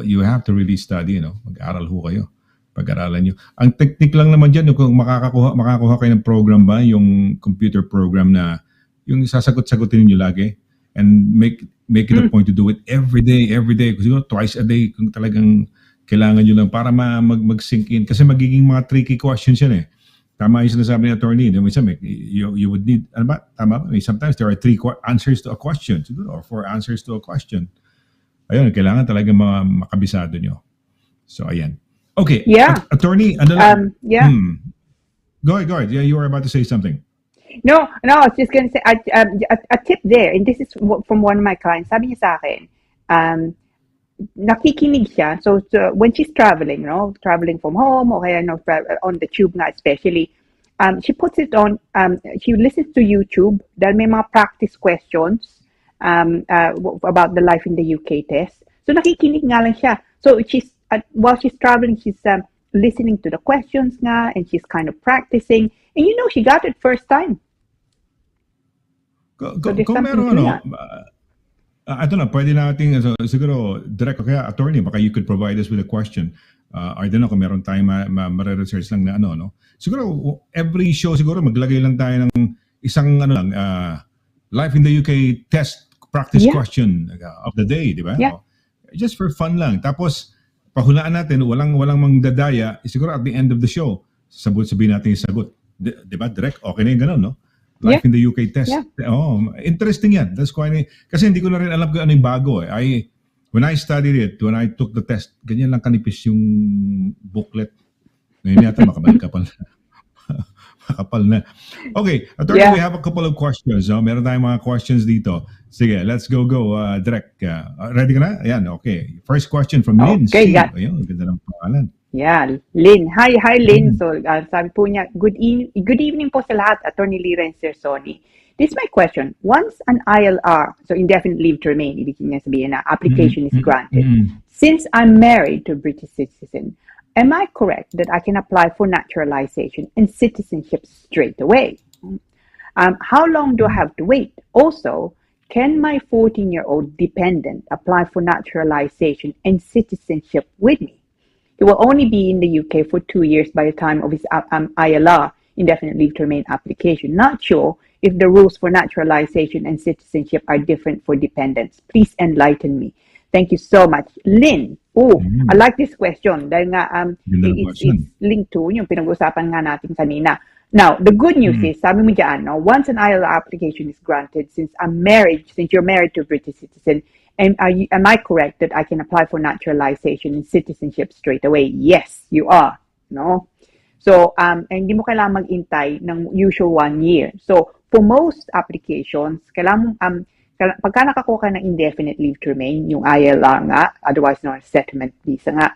you have to really study, no? Mag-aral ho kayo. Pag-aralan nyo. Ang technique lang naman dyan, kung makakuha kayo ng program ba, yung computer program na yung sasagot-sagutin niyo lagi and make it a point to do it every day. Kasi twice a day kung talagang kailangan nyo lang para mag-sink in. Kasi magiging mga tricky questions yan eh. Tama yung sinasabi ni attorney. You would need, ano ba? Tama ba? Sometimes there are 3 answers to a question, siguro, or 4 answers to a question. Ayun, kailangan talaga makabisado nyo. So, ayan. Okay. Yeah. Attorney, yeah. Go ahead. Yeah, you were about to say something. No, I was just going to say a tip there, and this is from one of my clients. Sabi niya sa akin, nakikinig siya. So when she's traveling, traveling from home, or on the tube nga especially, she puts it on, she listens to YouTube dahil may mga practice questions about the life in the UK test. So nakikinig nga lang siya. So while she's traveling, she's listening to the questions nga, and she's kind of practicing. And she got it first time. Kung meron ito na, pwede natin, siguro, direct, kaya attorney, baka you could provide us with a question. I don't know kung meron tayong ma-research lang na no? Siguro, every show, siguro, maglagay lang tayo ng isang, life in the UK test practice question of the day, di ba? Yeah. Just for fun lang. Tapos, pahulaan natin, walang magdadaya, siguro at the end of the show, sabihin natin yung sagot. Di ba? Direct, okay na yung ganun, no? Life in the UK test. Yeah. Interesting yan. That's quite, kasi hindi ko na rin alam kung ano yung bago eh. When I studied it, when I took the test, ganyan lang kanipis yung booklet. Ngayon yata, makabalik ka pa Kapal na. Okay, attorney, Yeah. we have a couple of questions. No? Meron tayong mga questions dito. Sige, let's go. Direct. Ready ka na? Ayan, okay. First question from Lynn Okay, C. yeah. Ayun, ganda ng pangalan. Yeah, Lynn. Hi Lynn. So, sabi po niya, good evening po sa lahat, Attorney Lira and Sir Sonny. This is my question. Once an ILR, so indefinite leave to remain, ibig niya sabihin na application is granted. Since I'm married to a British citizen, am I correct that I can apply for naturalization and citizenship straight away? How long do I have to wait? Also, can my 14-year-old dependent apply for naturalization and citizenship with me? He will only be in the UK for 2 years by the time of his ILR, indefinite leave to remain application. Not sure if the rules for naturalization and citizenship are different for dependents. Please enlighten me. Thank you so much. Lynn, I like this question dahil nga it's linked to yung pinag-usapan nga natin kanina. Now, the good news is, sabi mo dyan, no, once an ILR application is granted, since you're married to a British citizen, am I correct that I can apply for naturalization and citizenship straight away? Yes, you are. No? So, hindi mo kailangan mag-intay ng usual 1 year. So, for most applications, kailangan pagka nakakuha ka ng indefinite leave to remain, yung ILR nga, otherwise known as settlement visa nga,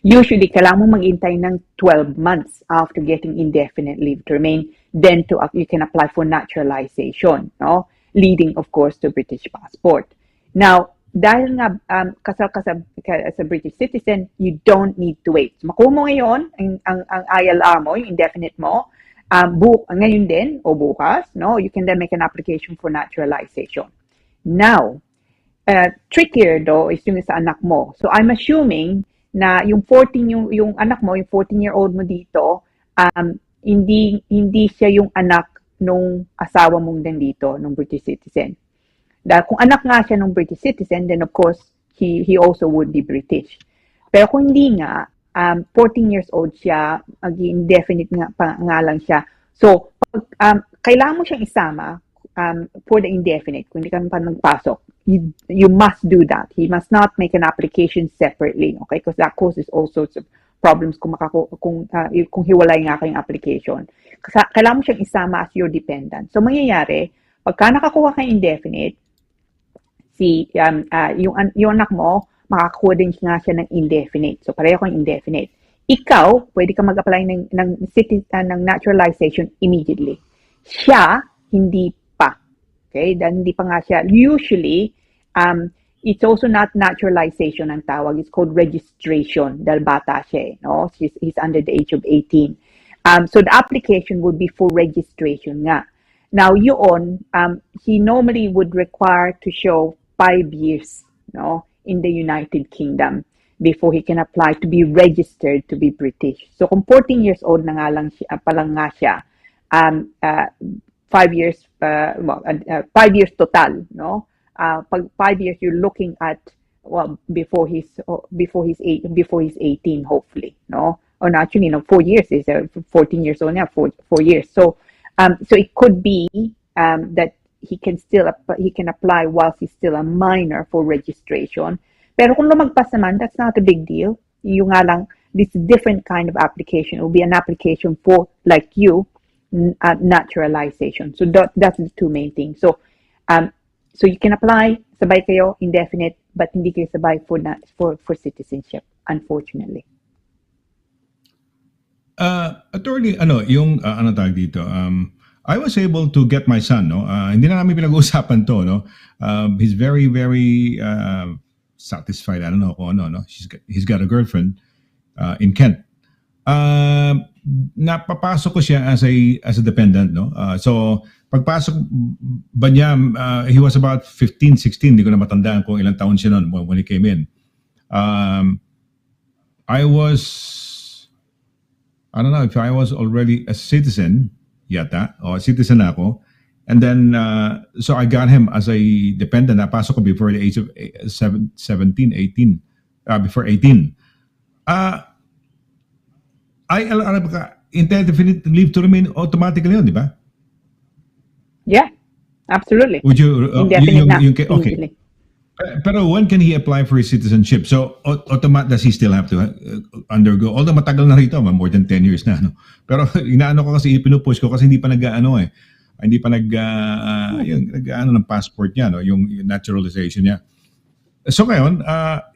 usually kailangan mo mag-intay ng 12 months after getting indefinite leave to remain, then you can apply for naturalization, no? Leading, of course, to British passport. Now, dahil nga kasal ka as a British citizen, you don't need to wait. So, makuha mo ngayon ang ILR mo, yung indefinite mo, ngayon din o bukas, no, you can then make an application for naturalization. Now, trickier though is yung sa anak mo. So I'm assuming na yung 14 yung anak mo, yung 14-year-old mo dito, hindi siya yung anak nung asawa mong nandito, nung British citizen. Dahil kung anak nga siya nung British citizen, then of course he also would be British. Pero kung hindi nga, 14 years old siya, indefinite nga lang siya. So, kailangan mo siyang isama for the indefinite. Kung hindi ka pa nagpasok, you must do that. He must not make an application separately, okay? Because that causes all sorts of problems kung hiwalay nga kayong application. Kailangan mo siyang isama as your dependent. So, mangyayari, pagka nakakuha kang indefinite, yung anak mo, makakuha din nga siya ng indefinite. So, pareho kang indefinite. Ikaw, pwede ka mag-apply ng naturalization immediately. Siya, hindi pa. Okay? Dahil hindi pa nga siya. Usually, it's also not naturalization ang tawag. It's called registration dahil bata siya. No? He's under the age of 18. So, the application would be for registration nga. Now, he normally would require to show 5 years, no, in the United Kingdom before he can apply to be registered to be British. So kung 14 years old na nga lang siya, palang nga siya, 5 years, 5 years total, no? Pag 5 years, you're looking at before he's 18, hopefully, no? Or actually, 4 years is 14 years old now, 4 years. So it could be that he can apply whilst he's still a minor for registration. Pero kung lumagpas naman, that's not a big deal. Yung nga lang, this different kind of application. It will be an application for, like you, naturalization. So that's the two main things. So you can apply, sabay kayo, indefinite, but hindi kayo sabay for citizenship, unfortunately. Attorney, yung ano tawag dito, I was able to get my son, no? Hindi na namin pinag-uusapan to, no? He's very, very satisfied. I don't know kung ano, no? He's got a girlfriend in Kent. Napapasok ko siya as a dependent, no? So, pagpasok ba niya, he was about 15, 16, hindi ko na matandaan kung ilang taon siya noon when he came in. I don't know if I was already a citizen, yata, o citizen ako. And then, so I got him as a dependent. Napasok ko before the age of 17, 18, before 18. Indefinite leave to remain automatically yun, di ba? Yeah, absolutely. Would you, Indefinite na. okay. Pero when can he apply for his citizenship? So, does he still have to undergo? Although matagal na rito, more than 10 years na. No? Pero inaano ko kasi, ipinupush ko kasi hindi pa nag-ano eh. Hindi pa nag-ano ng passport niya, no? yung naturalization niya. So ngayon,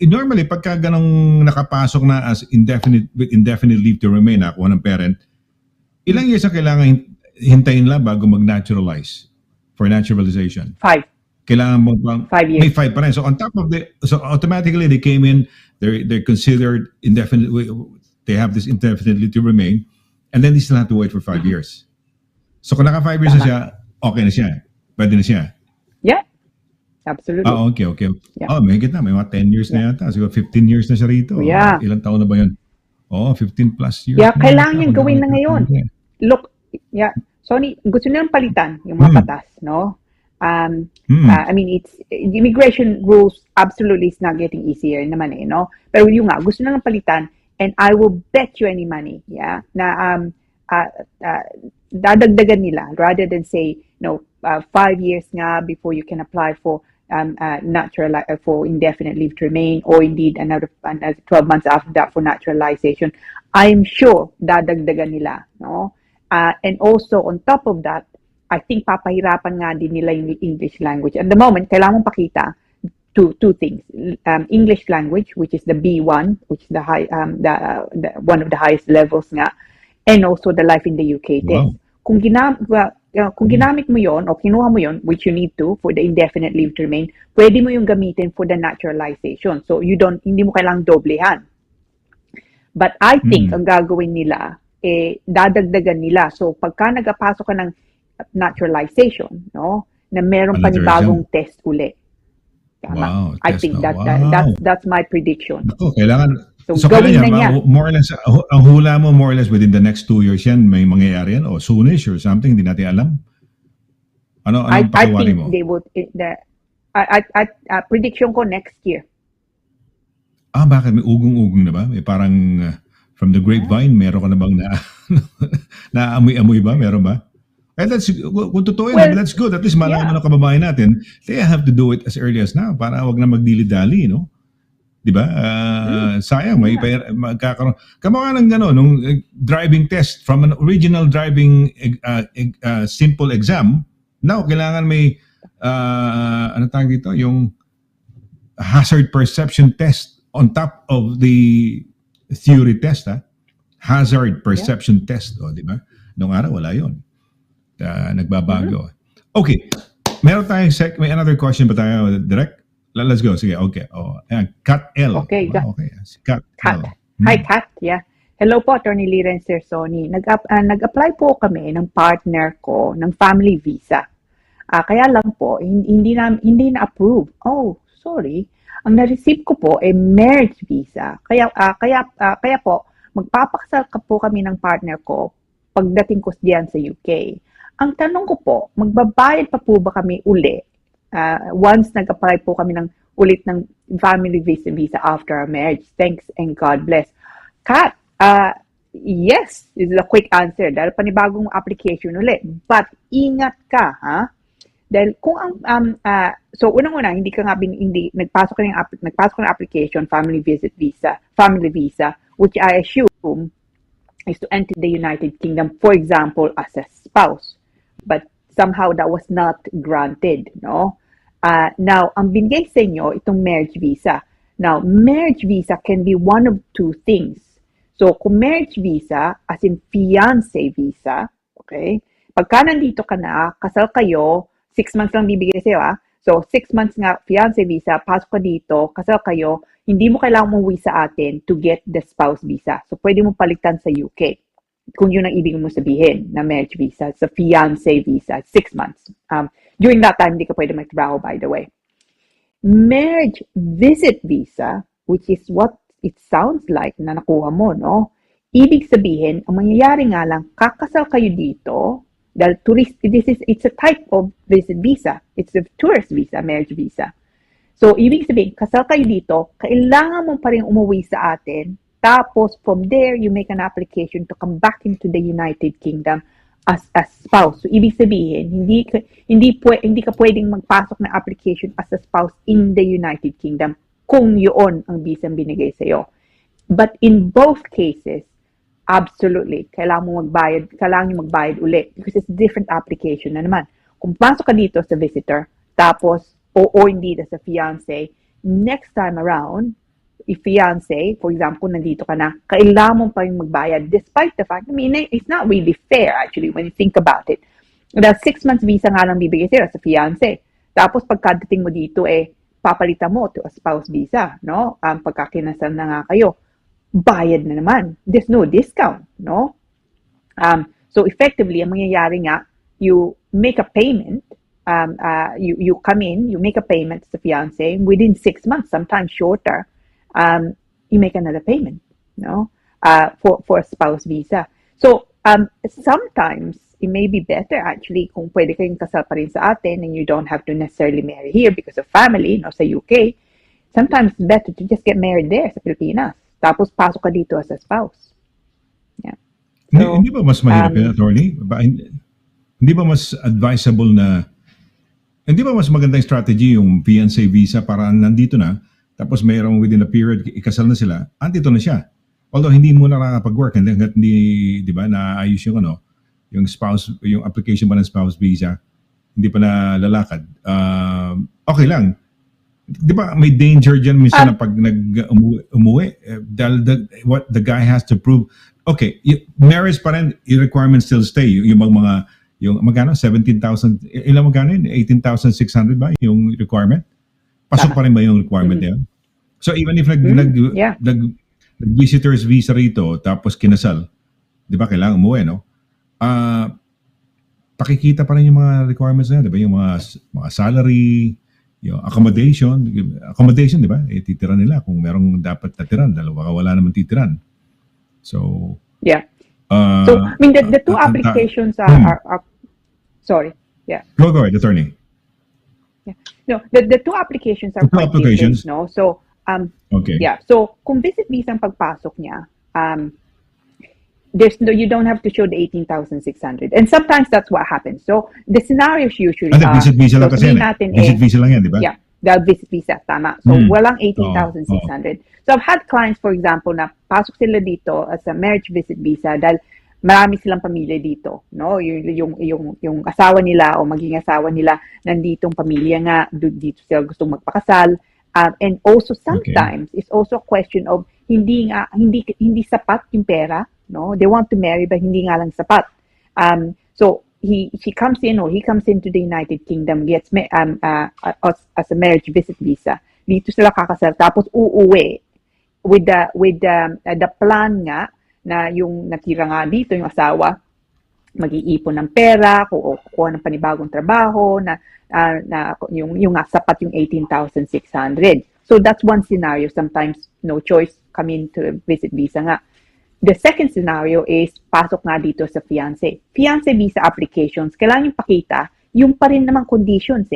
normally, pagka ganong nakapasok na as with indefinite leave to remain, nakuha ng parent, ilang years ang kailangan hintayin lang bago mag-naturalize for naturalization? 5. Kailangan mo bang 5 years. may 5 pa rin. So on top of so automatically they came in, they're considered indefinite, they have this indefinitely to remain, and then they still have to wait for 5 years. So kung naka 5 years na siya, okay na siya. Pwede na siya. Yeah. Absolutely. Okay. Yeah. May kita, may mga 10 years na yata. Siguro 15 years na siya rito. Yeah. Ilang taon na ba yun? 15 plus years. Yeah, na kailangan yata. niyang gawin na ngayon. Look, Sonny, gusto nilang palitan yung mga batas, no? I mean, immigration rules absolutely is not getting easier naman eh, no? Pero yung nga, gusto nilang palitan, and I will bet you any money, yeah, na dadagdagan nila rather than say, 5 years nga before you can apply for for indefinite leave to remain, or indeed another 12 months after that for naturalization. I'm sure dadagdagan nila, no? And also on top of that, I think papahirapan nga din nila yung English language. At the moment, kailangan mong pakita two things. English language, which is the B1, which is the one of the highest levels nga, and also the life in the UK test. Kung ginamit mo yon o kinuha mo yon, which you need to for the indefinite leave to remain, pwede mo yung gamitin for the naturalization. So hindi mo kailangang doblehan. But I think ang gagawin nila, dadagdagan nila. So pagka nagpasok ka ng naturalization, no, na meron panibagong test uli. Tama. Wow, I think that's my prediction. Ako, kailangan so gawin na niya. More or less, ang hula mo more or less within the next 2 years yan, may mangyayari yan, o soonish or something, hindi natin alam. Ano pakiwari mo? I think they would, prediction ko next year. Bakit? May ugong-ugong na ba? May parang from the grapevine, meron ka na bang naamoy-amoy ba? Meron ba? That's, kung totoo yun, that's good. At least malaman ng kababayan natin, they have to do it as early as now para wag na magdili-dali, no? Di ba? Sayang, may magkakaroon. Kamukha ng nung driving test from an original driving simple exam. Now, kailangan may, ano tawag dito? Yung hazard perception test on top of the theory test, ha? Hazard perception test, di ba? Noong araw, wala yun. Nagbabago. Okay. Meron tayong may another question ba tayo, Direk? Let's go. Sige, okay. Kat L. Okay. Okay. Kat L. Hi, Kat. Yeah. Hello po, Attorney Lira and Sir Sonny. Nag-apply po kami ng partner ko ng family visa. Kaya lang po, hindi na-approve. Oh, sorry. Ang na-receive ko po ay marriage visa. Kaya po, magpapakasal po kami ng partner ko pagdating ko diyan sa UK. Ang tanong ko po, magbabayad pa po ba kami uli once nag-apply po kami ulit ng family visa after our marriage? Thanks and God bless. Kat, yes, is a quick answer. Dahil panibagong application ulit. But ingat ka, ha? Dahil kung so unang-una hindi nagpasok ng application family visa, which I assume is to enter the United Kingdom, for example, as a spouse. But somehow that was not granted, no? Now, ang binigay sa inyo, itong marriage visa. Now, marriage visa can be one of two things. So, kung marriage visa, as in fiancé visa, okay? Pagka nandito ka na, kasal kayo, 6 months lang bibigay sa'yo, So, 6 months nga, fiancé visa, pasok ka dito, kasal kayo, hindi mo kailangang umuwi sa atin to get the spouse visa. So, pwede mo palitan sa UK. Kung yun ang ibig mo sabihin na marriage visa, sa fiancé visa, 6 months. During that time, hindi ka pwede magtrabaho, by the way. Marriage visit visa, which is what it sounds like na nakuha mo, no? Ibig sabihin, ang mangyayari nga lang, kakasal kayo dito, dahil it's a type of visit visa. It's a tourist visa, marriage visa. So, ibig sabihin, kasal kayo dito, kailangan mo pa rin umuwi sa atin. Tapos, from there, you make an application to come back into the United Kingdom as spouse. So ibig sabihin, hindi ka pwedeng magpasok ng application as a spouse in the United Kingdom kung yun ang visa binigay sa iyo. But in both cases, absolutely, kailangan nyo magbayad ulit because it's different application na naman. Kung pasok ka dito sa visitor, tapos o hindi sa fiancé, next time around, if fiancé, for example, nandito ka na, kailangan mo pa yung magbayad despite the fact, I mean, it's not really fair actually when you think about it. Dahil 6 months visa nga lang bibigay sa'yo sa fiancé. Tapos pagkadating mo dito, papalitan mo to a spouse visa, no? Pagkakinasal na nga kayo, bayad na naman. There's no discount, no? So effectively, ang mangyayari nga, you make a payment, you come in, you make a payment sa fiancé, within 6 months, sometimes shorter, you make another payment, no? For a spouse visa. So sometimes it may be better actually kung pwede kayong kasal pa rin sa atin and you don't have to necessarily marry here because of family, no, sa UK. Sometimes it's better to just get married there sa Pilipinas. Tapos pasok ka dito as a spouse. Yeah. So, hindi ba mas mahirap yun, attorney? Hindi ba mas advisable na, hindi ba mas magandang strategy yung fiancé visa para nandito na, tapos mayroong within a period, ikasal na sila, andito na siya. Although hindi mo na nakakapag-work, hanggang hindi, di ba, naayos yung yung spouse, yung application ba ng spouse visa, hindi pa na lalakad. Okay lang. Di ba may danger dyan minsan na pag umuwi, dahil what the guy has to prove, okay, marriage pa rin, yung requirements still stay, yung mga, yung magkano, 17,000, ilang magkano yun? 18,600 ba yung requirement? Pasok pa rin ba yung requirement na yun? So even if nag-visitor's visa rito, tapos kinasal, di ba kailangan umuwi, no? Pakikita pa rin yung mga requirements na yun, di ba? Yung mga salary, yung accommodation, di ba? Titiran nila kung merong dapat tatiran, dahil baka wala naman titiran. So, yeah. So, I mean, the two applications are sorry. Yeah. Go ahead, attorney. Yeah. No, the two applications are two applications. No? So, okay. Yeah. So, kung visit visa ang pagpasok niya, you don't have to show the 18,600. And sometimes that's what happens. So, the scenarios usually are, visit visa lang kasi visit visa lang yan, di ba? Yeah. The visit visa, tama. So, walang 18,600. So, I've had clients, for example, na pasok sila dito as a marriage visit visa dahil marami silang pamilya dito, no? Yung asawa nila o maging asawa nila nanditong pamilya nga, dito sila gustong magpakasal. And also sometimes it's also a question of hindi sapat yung pera, no? They want to marry but hindi nga lang sapat. So he comes in or he comes into the United Kingdom, gets as a marriage visit visa. Dito sila kakasal tapos uuwi with the plan nga na yung natira nga dito yung asawa mag-iipon ng pera, kukuha ng panibagong trabaho na yung sapat yung 18,600. So that's one scenario. Sometimes no choice, come into visit visa nga. The second scenario is pasok nga dito sa fiancé. Fiancé visa applications, kailangan yung pakita yung pa rin namang conditions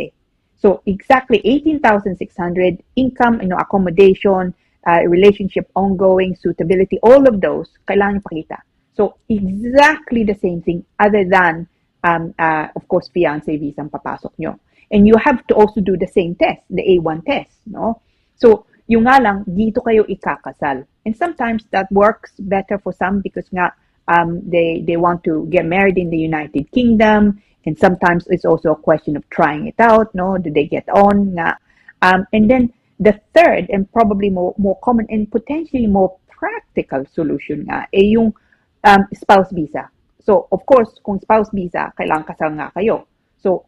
So exactly 18,600 income, accommodation, relationship ongoing, suitability, all of those, kailangan yung pakita. So exactly the same thing other than, of course, fiancé visa ang papasok nyo. And you have to also do the same test, the A1 test, no? So yung nga lang, dito kayo ikakasal. And sometimes that works better for some because nga, they want to get married in the United Kingdom. And sometimes it's also a question of trying it out, no? Do they get on nga? And then the third and probably more common and potentially more practical solution nga yung spouse visa. So of course, kung spouse visa, kailangan kasal nga kayo. So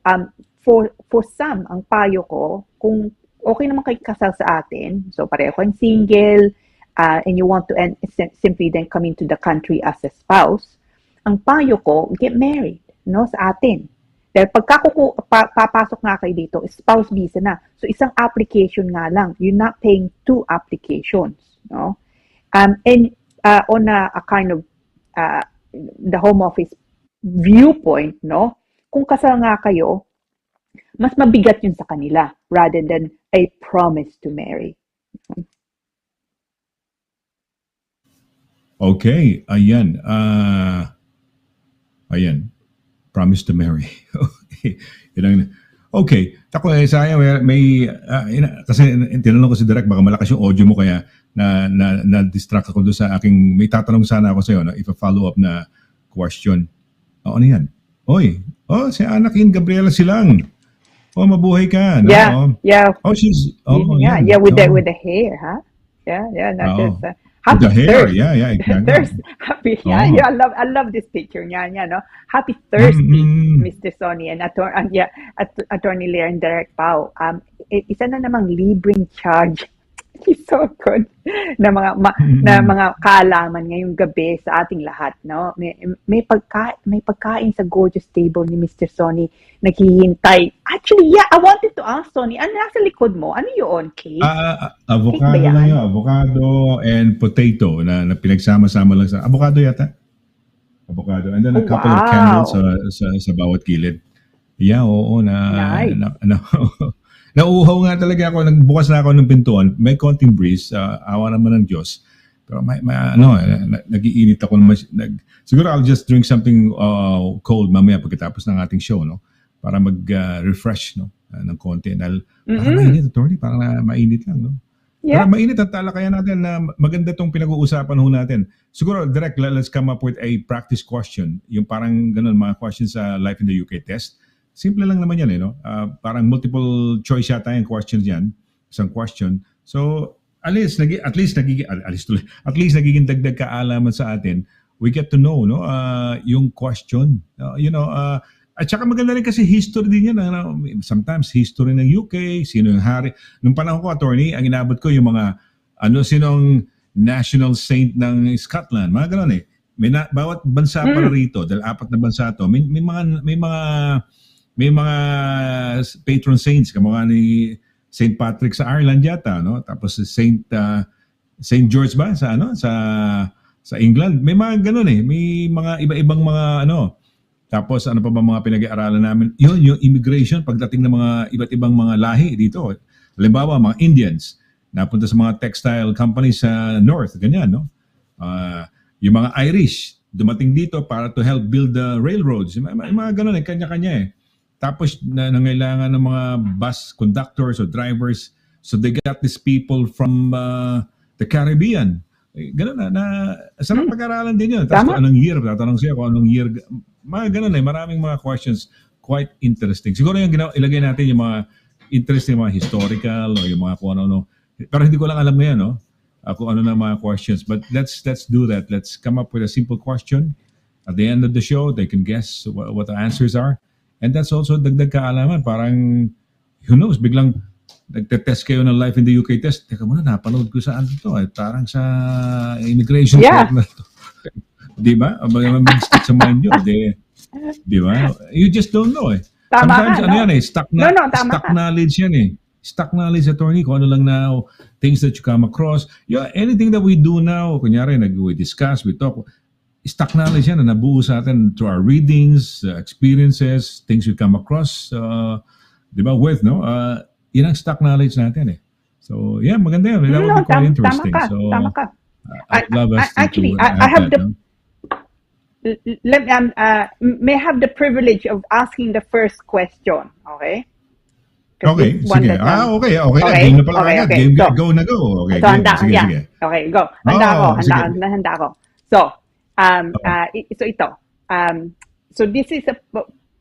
for some, ang payo ko, kung okay naman kayo kasal sa atin, so pareho kayong single, and you want to simply then come into the country as a spouse, ang payo ko, get married, no, sa atin. Dahil papasok nga kayo dito, spouse visa na. So isang application nga lang. You're not paying 2 applications, no? And on a kind of the Home Office viewpoint, no? Kung kasal nga kayo, mas mabigat yun sa kanila rather than a promise to marry. Okay, ayan. Ayan. Promise to marry. Okay. Yun ang, okay. Ako sayang kasi tinanong ko si Direk, baka malakas yung audio mo kaya na-distract ako doon sa aking, may tatanong sana ako sa iyo, if a follow-up na question. Ano yan? Si Anakin Gabriela Silang. Mabuhay ka. No? Yeah. She's, with the hair, huh? Yeah, not just with the hair, Thursday. yeah, exactly. Happy, I love this picture. No? Happy Thursday, Mr. Sonny and Attorney LIRA and Direct Pao. Isa na namang libreng charge. He's so good na mga kaalaman ngayong gabi sa ating lahat, no? May pagkain sa gorgeous table ni Mr. Sonny naghihintay. Actually, I wanted to ask Sonny, ano nasa likod mo? Ano yun? Cake? Avocado Cake lang yun. Avocado and potato na pinagsama-sama lang sa avocado yata. Avocado. And then a couple of candles sa bawat kilid. Yeah, oo Nice. Nauuhaw nga talaga ako, nagbukas na ako ng pintuan, may konting breeze, awa naman ng Diyos. Pero nag-iinit ako siguro I'll just drink something cold mamaya pagkatapos ng ating show, no? Para mag-refresh, no? Ng konti. Parang mainit, attorney, parang mainit lang, no? Yeah. Pero mainit at talakayan natin na maganda tong pinag-uusapan ho natin. Siguro, direct, let's come up with a practice question. Yung parang ganun, mga questions sa Life in the UK test. Simple lang naman yan, no? Parang multiple choice yata yung questions yan. Isang question. So, at least nagiging dagdag kaalaman sa atin. We get to know, no? Yung question. At saka maganda rin kasi history din yan. Sometimes history ng UK, sino yung hari. Nung panahon ko, attorney, ang inabot ko yung mga, sinong national saint ng Scotland. Mga ganun eh. Bawat bansa para rito, dahil 4 na bansa to, may mga patron saints, kamukha ni St. Patrick sa Ireland yata, no? Tapos St. George ba sa sa England, may mga ganun eh, may mga iba-ibang mga Tapos ano pa ba mga pinag-aaralan namin? Yung immigration pagdating ng mga iba't ibang mga lahi dito. Halimbawa, mga Indians napunta sa mga textile companies sa North, ganyan, no? Yung mga Irish dumating dito para to help build the railroads. May mga ganun eh, kanya-kanya eh. Tapos nangailangan ng mga bus conductors or drivers. So they got these people from the Caribbean. Ganun na sarap pag-aralan din yun. Tapos anong year, tatanong siya kung anong year. Mga ganun eh, maraming mga questions. Quite interesting. Siguro yung ilagay natin yung mga interesting, mga historical o yung mga kung ano. Pero hindi ko lang alam ngayon, no? Kung ano na mga questions. But let's do that. Let's come up with a simple question. At the end of the show, they can guess what the answers are. And that's also dagdag kaalaman. Parang, who knows, biglang nagte-test kayo ng Life in the UK test. Teka muna, napanood ko saan ito. Parang sa immigration court na ito. Di ba? Mag-stick sa mind nyo. Di ba? You just don't know eh. Sometimes, yan eh, stock knowledge yan eh. Stock knowledge, attorney, kung ano lang now, things that you come across. Anything that we do now, kunyari, we discuss, we talk, stock knowledge yan na nabuo sa atin through our readings, experiences, things we come across, di ba, yan ang stock knowledge natin eh. So, yeah, maganda yan. That would be quite interesting. Tama ka. I'd love us actually, to I have that, may have the privilege of asking the first question, okay? Okay, sige. Okay. Game na pala agad. Game, so, go na go. Okay, so sige. Okay, go. Handa ako. So, so ito. So this is a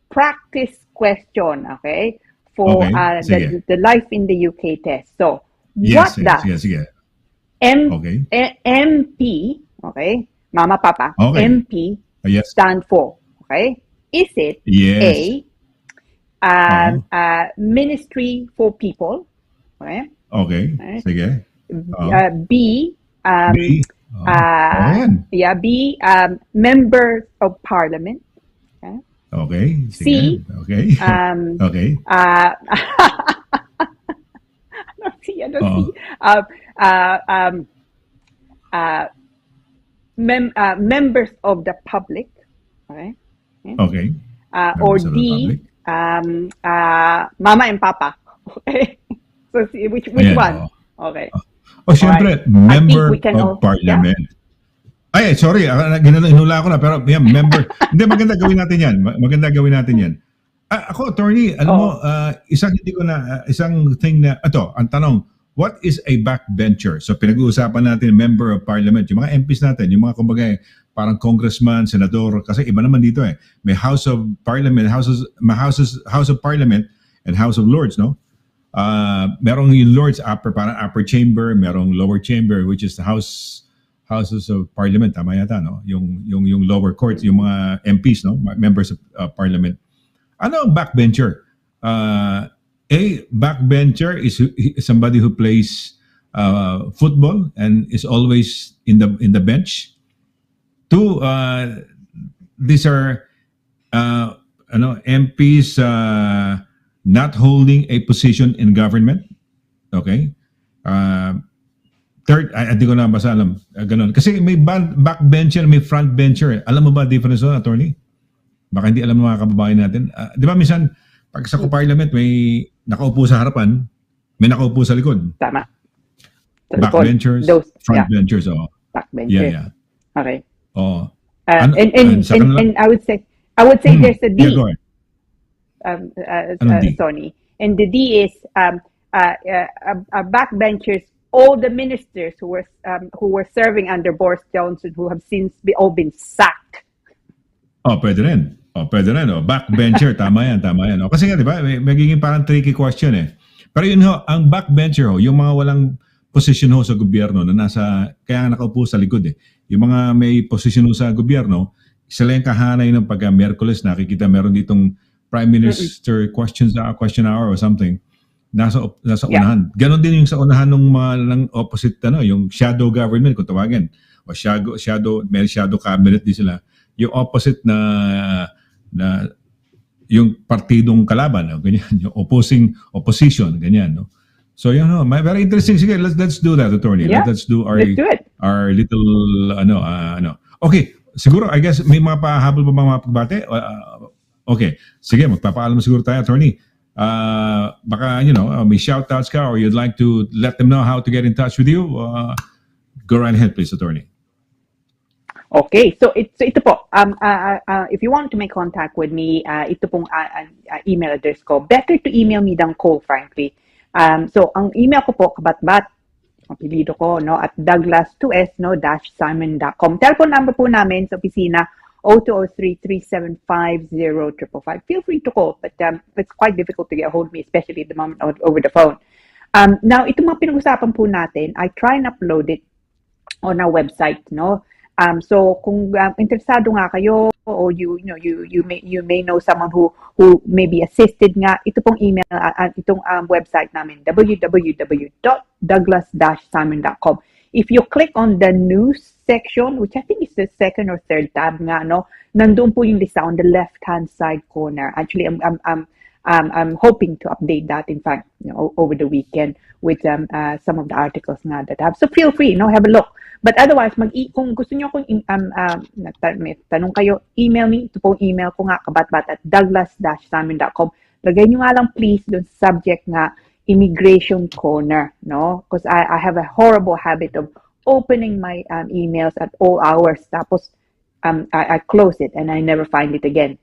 practice question, okay? For the Life in the UK test. So, what does MP, okay? Mama, Papa, MP stand for, okay? Is it Ministry for People, okay? Okay, sige. B, Members of Parliament. Okay. Okay. C. Okay. Okay. Members of the public. Okay. Okay. Or D. Mama and Papa. Okay. So which one? Okay. Siyempre, member of parliament. Ay, sorry, hinula ko na, pero yeah, member. Hindi, maganda gawin natin yan. Maganda gawin natin yan. Ako, attorney, alam mo, isang hindi ko na, isang thing na, ang tanong, what is a backbencher? So pinag-uusapan natin member of parliament, yung mga MPs natin, yung mga kumbaga parang congressman, senador, kasi iba naman dito eh. May House of Parliament, House of Parliament and House of Lords, no? Merong yung Lords parang upper chamber, merong lower chamber, which is the Houses of Parliament, tama yata, no? Yung lower courts, yung mga MPs, no? Members of Parliament. Ano ang backbencher? A backbencher is somebody who plays football and is always in the bench. Two, these are MPs not holding a position in government. Okay? Third, hindi ko na basta alam. Ganun. Kasi may backbencher, may frontbencher. Alam mo ba difference doon, attorney? Baka hindi alam ng mga kababayan natin. Di ba minsan, pag sa parliament, may nakaupo sa harapan, may nakaupo sa likod. Tama. Backbenchers, frontbenchers. Yeah. Backbenchers. Yeah. Okay. Oh. And I would say there's a D. Yeah, go ahead. Sonny. And the D is backbenchers. All the ministers who were serving under Boris Johnson who have since all been sacked. Pwede rin. Backbencher, tama yan. Kasi nga, di ba, magiging parang tricky question eh. Pero yun ang backbencher yung mga walang position sa gobyerno na kaya nakaupo sa likod eh. Yung mga may position sa gobyerno, sila yung kahanay ng pagka Miyerkules, nakikita meron ditong Prime Minister question hour or something. Nasa unahan. Ganon din yung sa unahan ng mga opposite, yung shadow government, kung tawagin. O may shadow cabinet din sila. Yung opposite na yung partidong kalaban, ganyan, yung opposition, ganyan, no? So very interesting. Sige, let's do that, attorney. Yeah. Let's do our little Okay, siguro I guess may mga pahabol pa mga pagbate. Okay, sige, magpapaalam siguro tayo, attorney. Baka may shoutouts ka or you'd like to let them know how to get in touch with you. Go right ahead, please, attorney. Okay, so ito po. If you want to make contact with me, ito pong email address ko. Better to email me than call, frankly. So ang email ko po, CABATBAT, ang apelyido ko, at Douglas2s, -simon.com. Telephone number po namin sa opisina, 0203-375-0555. Feel free to call, but it's quite difficult to get a hold of me, especially at the moment over the phone. Now, itong mga pinag-usapan po natin, I try and upload it on our website, so kung interesado nga kayo or you may know someone who may be assisted nga, ito pong email itong website namin, www.douglas-simon.com. If you click on the news section, which I think is the second or third tab nga, nandun po yung lista on the left-hand side corner. Actually, I'm hoping to update that, in fact, over the weekend with some of the articles nga that I have. So feel free, have a look. But otherwise, kung gusto nyo kung may tanong kayo, email me. Ito pong email ko nga, cabatbat@douglas-simon.com. Lagay nyo nga lang please doon sa subject nga, immigration corner, Because I have a horrible habit of opening my emails at all hours. Tapos, I close it and I never find it again.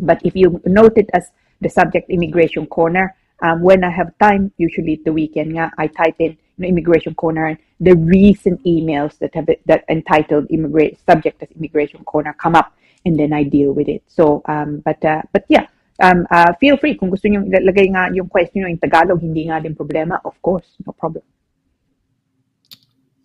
But if you note it as the subject immigration corner, when I have time, usually the weekend nga, I type in immigration corner, and the recent emails that entitled subject as immigration corner come up, and then I deal with it. So, but yeah, feel free kung gusto niyo lagay nga yung question nyo in Tagalog, hindi nga din problema, of course, no problem.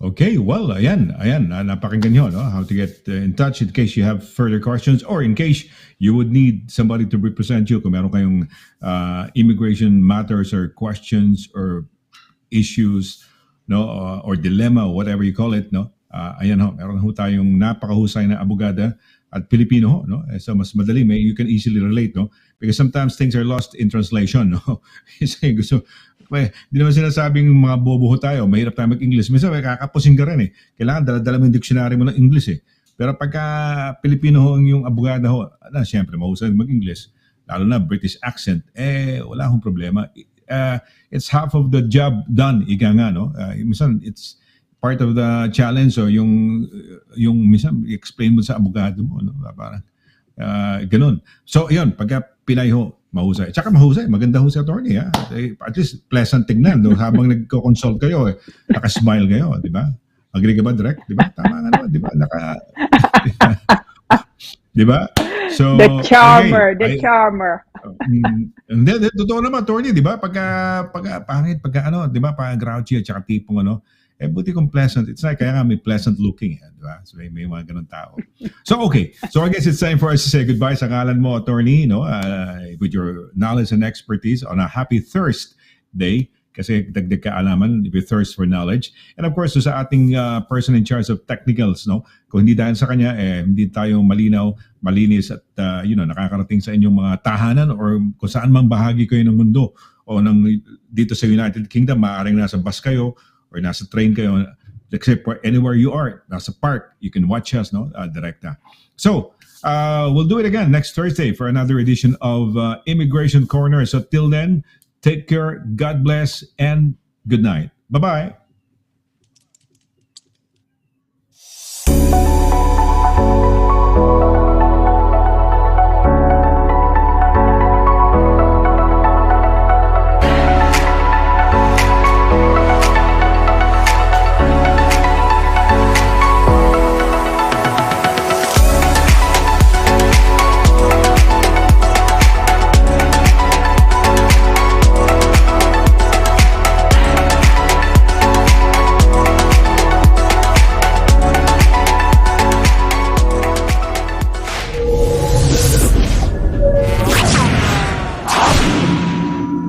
Okay, well, ayan, napakinggan nyo, how to get in touch in case you have further questions or in case you would need somebody to represent you kung meron kayong immigration matters or questions or issues, or dilemma, whatever you call it, ayan meron tayong napakahusay na abogada at Pilipino, so mas madali, you can easily relate, because sometimes things are lost in translation, Kasi hindi naman sinasabing mga bobo tayo, mahirap tayo mag-English. Minsan kakapusing ka rin Kailangan dala-dala mo yung dictionary mo ng English Pero pagka Pilipino yung abogada siyempre mahusay mag-English, lalo na British accent, wala akong problema. It's half of the job done, ika nga, Minsan part of the challenge o yung minsan explain mo sa abogado mo, no? Parang ganun. So yun, pagka Pinay ho, mahusay. Tsaka mahusay, maganda ho si attorney, ha? At least pleasant tignan, no? Habang nagko-consult kayo, naka-smile kayo, di ba? Agree ka ba, Direk? Di ba? Tama nga naman, di ba? Di ba? So, The charmer, the charmer. Hindi, totoo naman, attorney, di ba? Pagka pangit, ano, di ba? Pagka grouchy at saka tipong ano, buti kung pleasant. It's like, kaya nga may pleasant looking, di ba? So, may mga ganun tao. So, okay. So, I guess it's time for us to say goodbye sa ngalan mo, attorney, no? With your knowledge and expertise on a happy Thursday. Kasi dagdag kaalaman, if you thirst for knowledge. And of course, sa ating person in charge of technicals, no? Kung hindi dahil sa kanya, hindi tayo malinaw, malinis at nakakarating sa inyong mga tahanan or kung saan mang bahagi kayo ng mundo o dito sa United Kingdom, maaaring nasa bus kayo or nasa train kayo, except for anywhere you are, nasa park, you can watch us, no? Direkta. So, we'll do it again next Thursday for another edition of Immigration Corner. So till then, take care, God bless, and good night. Bye-bye.